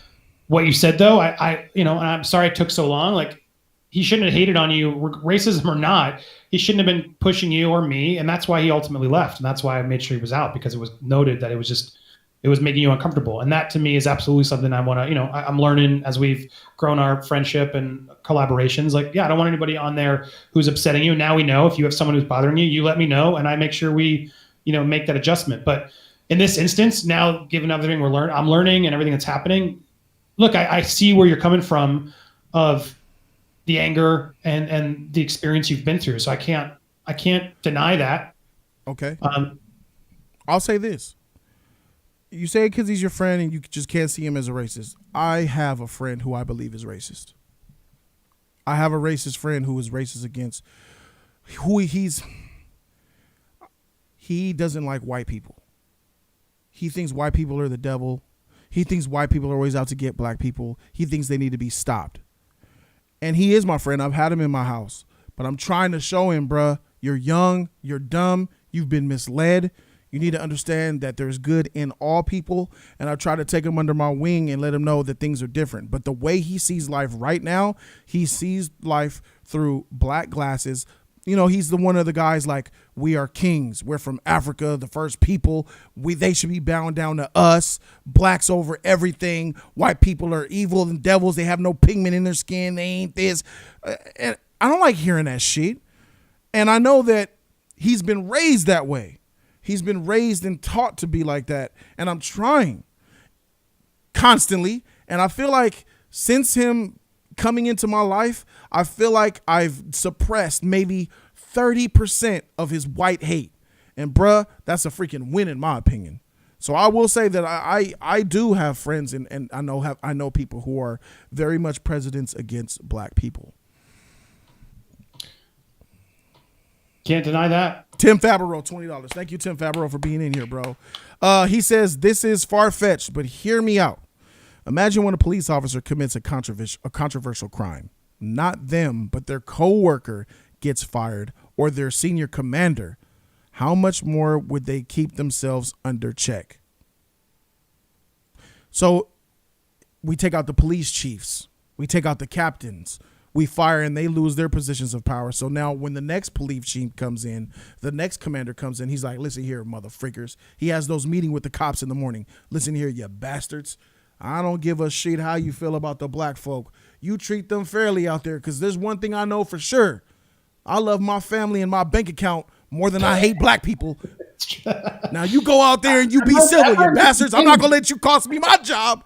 what you said though, and I'm sorry it took so long. Like, he shouldn't have hated on you, racism or not. He shouldn't have been pushing you or me, and that's why he ultimately left. And that's why I made sure he was out, because it was noted that it was making you uncomfortable. And that to me is absolutely something I want to, I'm learning as we've grown our friendship and collaborations. Like, I don't want anybody on there who's upsetting you. Now we know if you have someone who's bothering you, you let me know, and I make sure we, make that adjustment. But in this instance, now given everything I'm learning and everything that's happening, look, I see where you're coming from of the anger and the experience you've been through. So I can't deny that. Okay. I'll say this. You say it because he's your friend and you just can't see him as a racist. I have a friend who I believe is racist. I have a racist friend who is racist against he doesn't like white people. He thinks white people are the devil. He thinks white people are always out to get black people. He thinks they need to be stopped. And he is my friend. I've had him in my house. But I'm trying to show him, bruh, you're young, you're dumb, you've been misled. You need to understand that there's good in all people. And I try to take him under my wing and let him know that things are different. But the way he sees life right now, he sees life through black glasses. He's one of the guys like, we are kings. We're from Africa, the first people. They should be bowing down to us. Blacks over everything. White people are evil and devils. They have no pigment in their skin. They ain't this. And I don't like hearing that shit. And I know that he's been raised that way. He's been raised and taught to be like that. And I'm trying constantly. And I feel like since him coming into my life, I feel like I've suppressed maybe 30% of his white hate. And bruh, that's a freaking win in my opinion. So I will say that I do have friends and I know people who are very much prejudice against black people. Can't deny that. Tim Fabro, $20. Thank you, Tim Fabro, for being in here, bro. He says, this is far-fetched, but hear me out. Imagine when a police officer commits a controversial crime. Not them, but their co-worker gets fired or their senior commander. How much more would they keep themselves under check? So we take out the police chiefs. We take out the captains. We fire and they lose their positions of power. So now when the next police chief comes in, the next commander comes in, he's like, listen here, motherfreakers. He has those meetings with the cops in the morning. Listen here, you bastards. I don't give a shit how you feel about the black folk. You treat them fairly out there, because there's one thing I know for sure. I love my family and my bank account more than I hate black people. Now you go out there and you be civil, you bastards. I'm not going to let you cost me my job.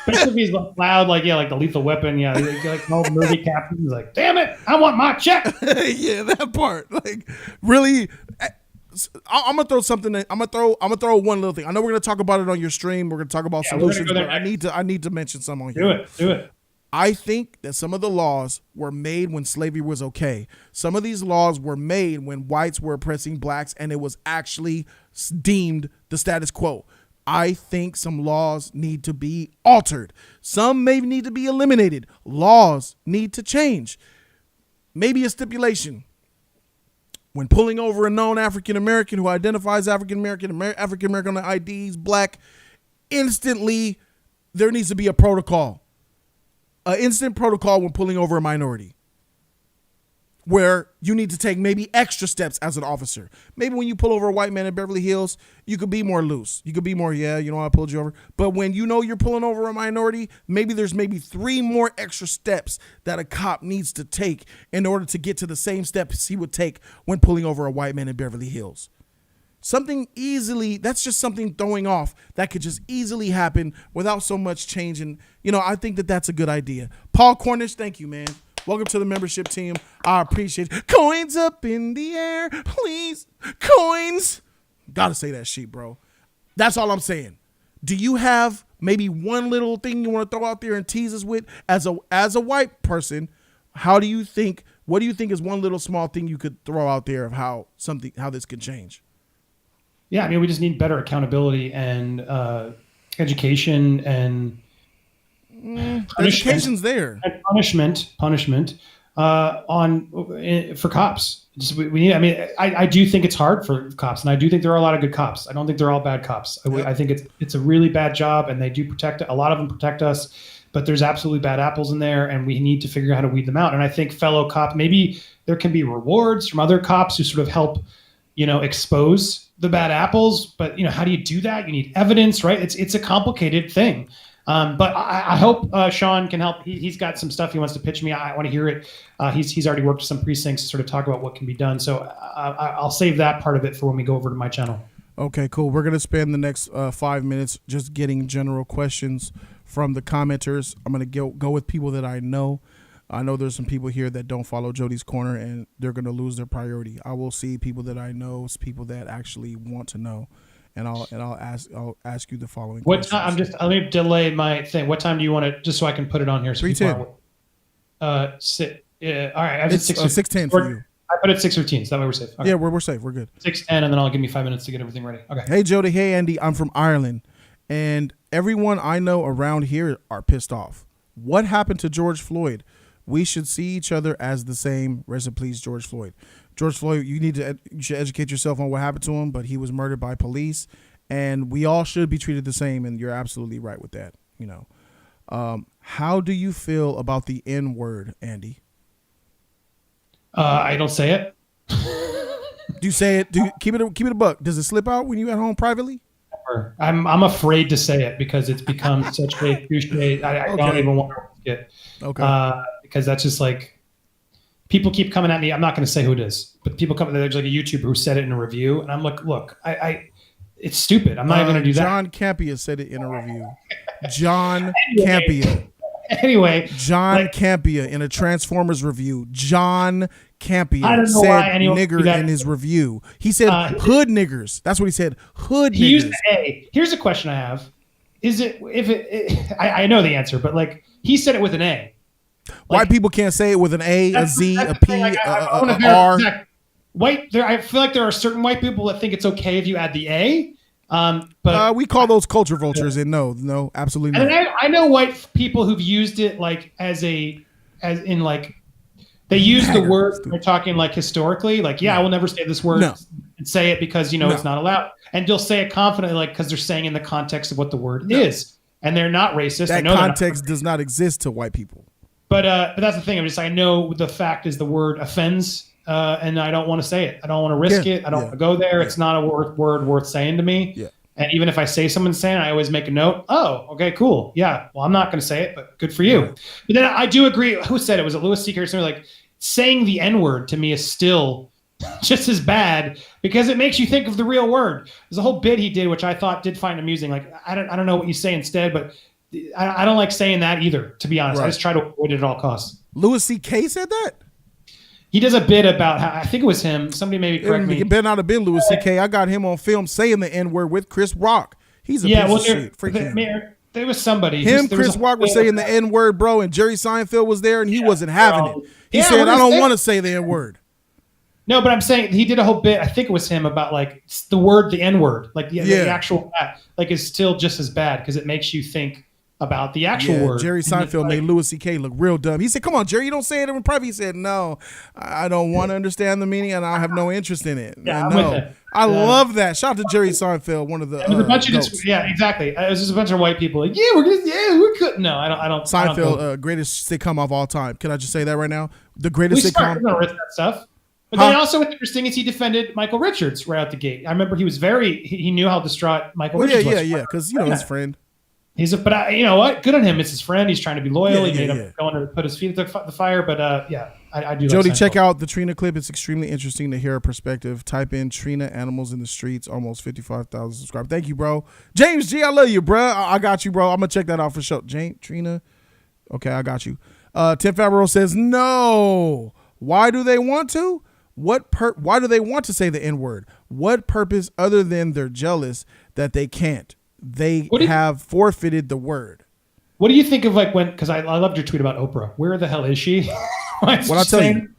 Especially if he's loud, like the Lethal Weapon. Yeah, like no movie captain. He's like, damn it, I want my check. Yeah, that part. Like, really, I'm gonna throw something. I'm gonna throw one little thing. I know we're gonna talk about it on your stream. We're gonna talk about solutions, but I need to mention some on here. Do it. I think that some of the laws were made when slavery was okay. Some of these laws were made when whites were oppressing blacks, and it was actually deemed the status quo. I think some laws need to be altered. Some may need to be eliminated. Laws need to change. Maybe a stipulation. When pulling over a known African-American who identifies African-American on the IDs, black, instantly there needs to be a protocol. An instant protocol when pulling over a minority, where you need to take maybe extra steps as an officer. Maybe when you pull over a white man in Beverly Hills, you could be more loose. You could be more, I pulled you over. But when you know you're pulling over a minority, there's 3 more extra steps that a cop needs to take in order to get to the same steps he would take when pulling over a white man in Beverly Hills. Something easily, that's just something throwing off that could just easily happen without so much change. And, I think that that's a good idea. Paul Cornish, thank you, man. Welcome to the membership team. I appreciate it. Coins up in the air, please. Coins. Gotta say that shit, bro. That's all I'm saying. Do you have maybe one little thing you want to throw out there and tease us with as a white person? What do you think is one little small thing you could throw out there of how this could change? Yeah, I mean, we just need better accountability and education and education's there. And punishment for cops. We need. I mean, I do think it's hard for cops, and I do think there are a lot of good cops. I don't think they're all bad cops. I think it's a really bad job, and they do protect. A lot of them protect us, but there's absolutely bad apples in there, and we need to figure out how to weed them out. And I think fellow cop, maybe there can be rewards from other cops who sort of help, expose the bad apples. But how do you do that? You need evidence, right? It's a complicated thing. But I hope Sean can help. He's got some stuff he wants to pitch me. I want to hear it. He's already worked with some precincts to sort of talk about what can be done. So I'll save that part of it for when we go over to my channel. Okay, cool. We're going to spend the next 5 minutes just getting general questions from the commenters. I'm going to go with people that I know. I know there's some people here that don't follow Jody's Corner, and they're going to lose their priority. I will see people that I know, people that actually want to know. And I'll ask you the following. What time? Let me delay my thing. What time do you want to, just so I can put it on here? So 3:10. All right. I have it's 6:10 for you. I put it 6:15, so that way we're safe. Okay. Yeah, we're safe. We're good. 6:10, and then I'll give me 5 minutes to get everything ready. Okay. Hey Jody. Hey Andy. I'm from Ireland, and everyone I know around here are pissed off. What happened to George Floyd? We should see each other as the same. Rest in peace, George Floyd. George Floyd, you should educate yourself on what happened to him, but he was murdered by police, and we all should be treated the same, and you're absolutely right with that. How do you feel about the N-word, Andy? I don't say it. Do you say it? Do you keep it a buck? Does it slip out when you at home privately? I'm afraid to say it because it's become such a cliche. I don't even want to get. Okay. Because that's just like, people keep coming at me. I'm not going to say who it is, but people come. There's like a YouTuber who said it in a review, and I'm like, look, it's stupid. I'm not even going to do that. John Campia said it in a review. John Campia. Anyway, John Campia in a Transformers review. John Campia said nigger in his review. He said hood niggers. That's what he said. Hood he niggers. Used the A. Here's a question I have: is it I know the answer, but like he said it with an A. White people can't say it with an A, a Z, a P, a R. I feel like there are certain white people that think it's okay if you add the A. But we call those culture vultures, and no, absolutely not. And I know white people who've used it like they use the word. They're talking like historically, like I will never say this word and say it because it's not allowed, and they'll say it confidently, like because they're saying in the context of what the word is, and they're not racist. That context does not exist to white people. But that's the thing. I know the fact is the word offends, and I don't want to say it. I don't want to risk it. I don't want to go there. It's not a word worth saying to me. Yeah. And even if I say someone's saying it, I always make a note. Oh, okay, cool. Yeah. Well, I'm not going to say it, but good for you. Yeah. But then I do agree. Who said it? Was it Louis C.K. or something? Like saying the N-word to me is still just as bad because it makes you think of the real word. There's a whole bit he did, which I thought did find amusing. Like I don't know what you say instead, but I don't like saying that either, to be honest. Right. I just try to avoid it at all costs. Louis C.K. said that? He does a bit about how, I think it was him. Somebody maybe correct me. It better not have been Louis C.K. I got him on film saying the N-word with Chris Rock. He's a piece of shit. There was somebody. Chris Rock was saying the N-word, bro, and Jerry Seinfeld was there, and he wasn't having it. He said, I don't want to say the N-word. No, but I'm saying he did a whole bit. I think it was him about like the word, the N-word, like the actual, like is still just as bad because it makes you think about the actual word. Jerry Seinfeld made Louis C.K. look real dumb. He said, come on, Jerry, you don't say it in private. He said, no, I don't want to understand the meaning and I have no interest in it. Yeah, I love that. Shout out to Jerry Seinfeld, one of the a bunch of exactly. It was just a bunch of white people like, we're good. No, I don't. Seinfeld, greatest sitcom of all time. Can I just say that right now? The greatest sitcom. We're gonna risk that stuff. But then also what's interesting is he defended Michael Richards right out the gate. I remember he was he knew how distraught Michael Richards was. Yeah, because his friend. But you know what? Good on him. It's his friend. He's trying to be loyal. He made him go and put his feet at the fire. But I do. Jody, like check Seinfeld. out the Trina clip. It's extremely interesting to hear a perspective. Type in Trina animals in the streets. Almost 55,000 subscribers. Thank you, bro. James G, I love you, bro. I got you, bro. I'm gonna check that out for sure. Trina. Okay, I got you. Tim Favreau says no. Why do they want to? Why do they want to say the N-word? What purpose other than they're jealous that they can't? They have forfeited the word. What do you think of like when? Because I loved your tweet about Oprah. Where the hell is she? What I tell you,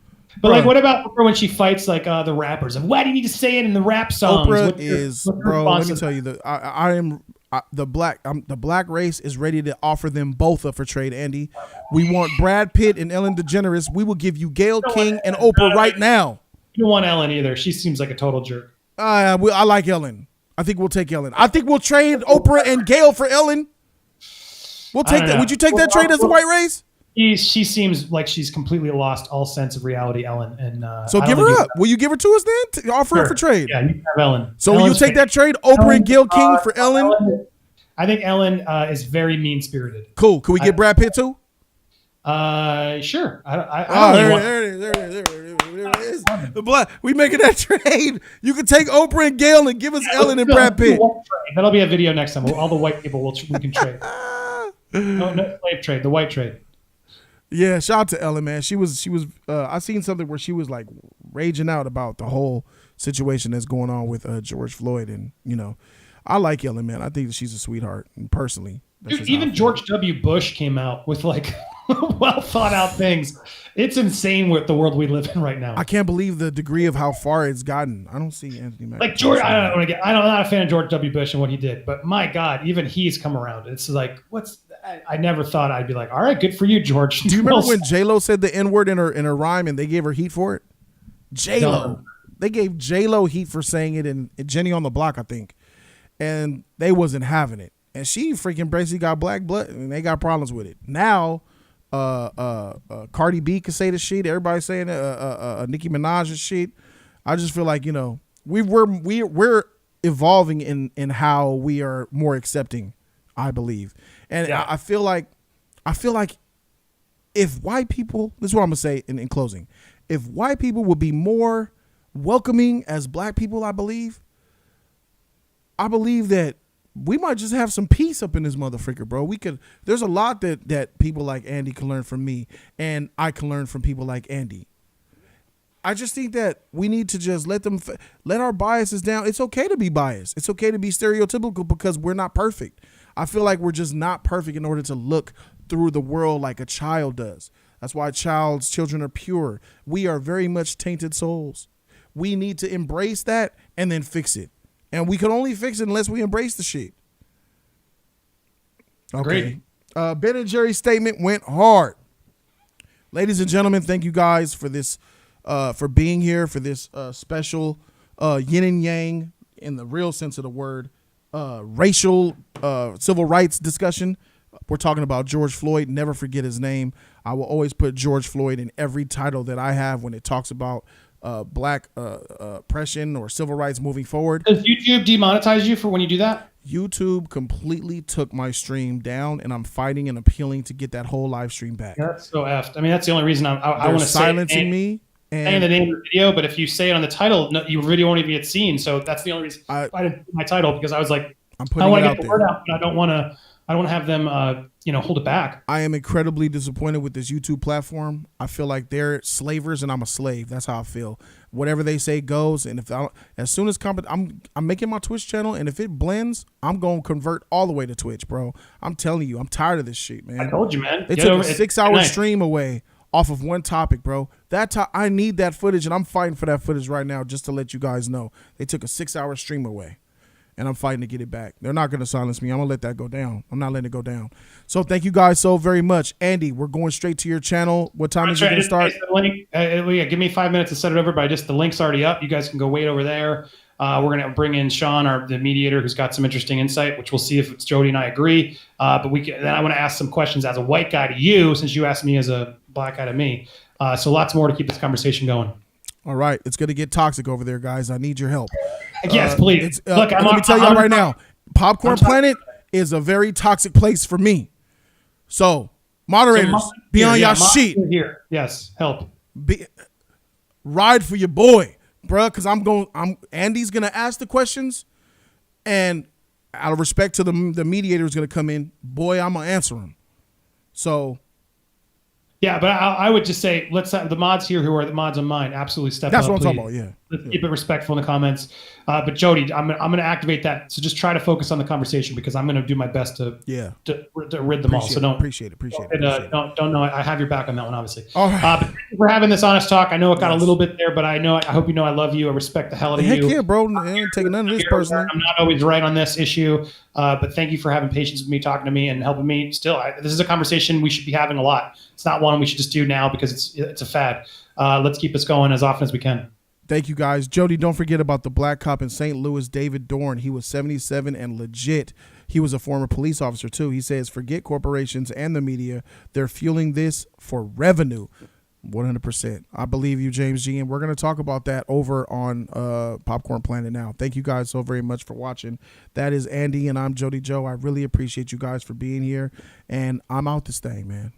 but like, what about Oprah when she fights like the rappers? And why do you need to say it in the rap songs? Oprah bro. Let me tell you, the black race is ready to offer them both up for trade. Andy, we want Brad Pitt and Ellen DeGeneres. We will give you Gayle King and Oprah right now. You don't want Ellen either. She seems like a total jerk. I like Ellen. I think we'll take Ellen. I think we'll trade Oprah and Gayle for Ellen. We'll take that. Would you take that trade as a white race? She seems like she's completely lost all sense of reality, Ellen. And so give her up. Will you give her to us then? Offer her for trade. Yeah, you can have Ellen. So will you take that trade? Oprah and Gayle King for Ellen? I think Ellen is very mean-spirited. Cool. Can we get Brad Pitt too? Sure. There it is. We making that trade. You can take Oprah and Gayle and give us Ellen and Brad Pitt. That'll be a video next time. All the white people we can trade. No slave trade. The white trade. Yeah, shout out to Ellen, man. She was. I seen something where she was like raging out about the whole situation that's going on with George Floyd, and I like Ellen, man. I think that she's a sweetheart, and personally, dude, even George W. Bush came out with like well thought out things. It's insane with the world we live in right now. I can't believe the degree of how far it's gotten. I don't see Anthony Mackie. Like George, I'm not a fan of George W. Bush and what he did, but my God, even he's come around. It's like, I never thought I'd be like, all right, good for you, George. Do you remember when J-Lo said the N-word in her rhyme and they gave her heat for it? J-Lo. They gave J-Lo heat for saying it in Jenny on the Block, I think. And they wasn't having it. And she freaking basically got black blood and they got problems with it. Now, Cardi B could say the shit. Everybody's saying Nicki Minaj's shit. I just feel like, we're evolving in how we are more accepting, I believe. And yeah. I feel like if white people, this is what I'm gonna say in closing, if white people would be more welcoming as black people, I believe that we might just have some peace up in this motherfucker, bro. There's a lot that people like Andy can learn from me, and I can learn from people like Andy. I just think that we need to just let our biases down. It's okay to be biased. It's okay to be stereotypical because we're not perfect. I feel like we're just not perfect in order to look through the world like a child does. That's why children are pure. We are very much tainted souls. We need to embrace that and then fix it. And we can only fix it unless we embrace the shit. Okay. Ben and Jerry's statement went hard. Ladies and gentlemen, thank you guys for this, for being here for this special yin and yang in the real sense of the word, racial civil rights discussion. We're talking about George Floyd. Never forget his name. I will always put George Floyd in every title that I have when it talks about black oppression or civil rights moving forward. Does YouTube demonetize you for when you do that? YouTube completely took my stream down, and I'm fighting and appealing to get that whole live stream back. That's so effed. I mean, that's the only reason I want to say silencing me. And the name of the video, but if you say it on the title, your video won't even get seen. So that's the only reason I didn't put my title, because I was like, I want to get the word out, but I don't want to have them, hold it back. I am incredibly disappointed with this YouTube platform. I feel like they're slavers and I'm a slave. That's how I feel. Whatever they say goes. And as soon as I'm making my Twitch channel, and if it blends, I'm going to convert all the way to Twitch, bro. I'm telling you, I'm tired of this shit, man. I told you, man. They took a 6-hour stream away off of one topic, bro. I need that footage, and I'm fighting for that footage right now just to let you guys know. They took a 6-hour stream away, and I'm fighting to get it back. They're not going to silence me. I'm going to let that go down. I'm not letting it go down. So thank you guys so very much. Andy, we're going straight to your channel. What time is it going to start? Give me 5 minutes to set it over, but the link's already up. You guys can go wait over there. We're going to bring in Sean, the mediator, who's got some interesting insight, which we'll see if it's Jody and I agree. But then I want to ask some questions as a white guy to you, since you asked me as a black guy to me. So lots more to keep this conversation going. All right. It's going to get toxic over there, guys. I need your help. Yes, please. Look, let me tell y'all right now, Popcorn Planet is a very toxic place for me. So, moderators, be on y'all sheet. Here. Yes, help. ride for your boy, bruh, because Andy's gonna ask the questions, and out of respect to the mediator is gonna come in, boy, I'm gonna answer him. So. Yeah, but I would just say let's the mods here who are the mods on mine absolutely step up. That's what I'm please. talking about. Yeah, let's keep it respectful in the comments. But Jody, I'm gonna activate that. So just try to focus on the conversation because I'm gonna do my best to rid them all. So don't appreciate it. Don't know. I have your back on that one, obviously. All right. But we're having this honest talk. I know it got a little bit there, but I hope you know I love you. I respect the hell out of you. Heck yeah, bro. I ain't taking none of this personally. I'm not always right on this issue, but thank you for having patience with me, talking to me, and helping me. Still, this is a conversation we should be having a lot. It's not one we should just do now because it's a fad. Let's keep this going as often as we can. Thank you, guys. Jody, don't forget about the black cop in St. Louis, David Dorn. He was 77 and legit. He was a former police officer, too. He says, forget corporations and the media. They're fueling this for revenue. 100%. I believe you, James G. And we're going to talk about that over on Popcorn Planet now. Thank you guys so very much for watching. That is Andy, and I'm Jody Joe. I really appreciate you guys for being here. And I'm out this thing, man.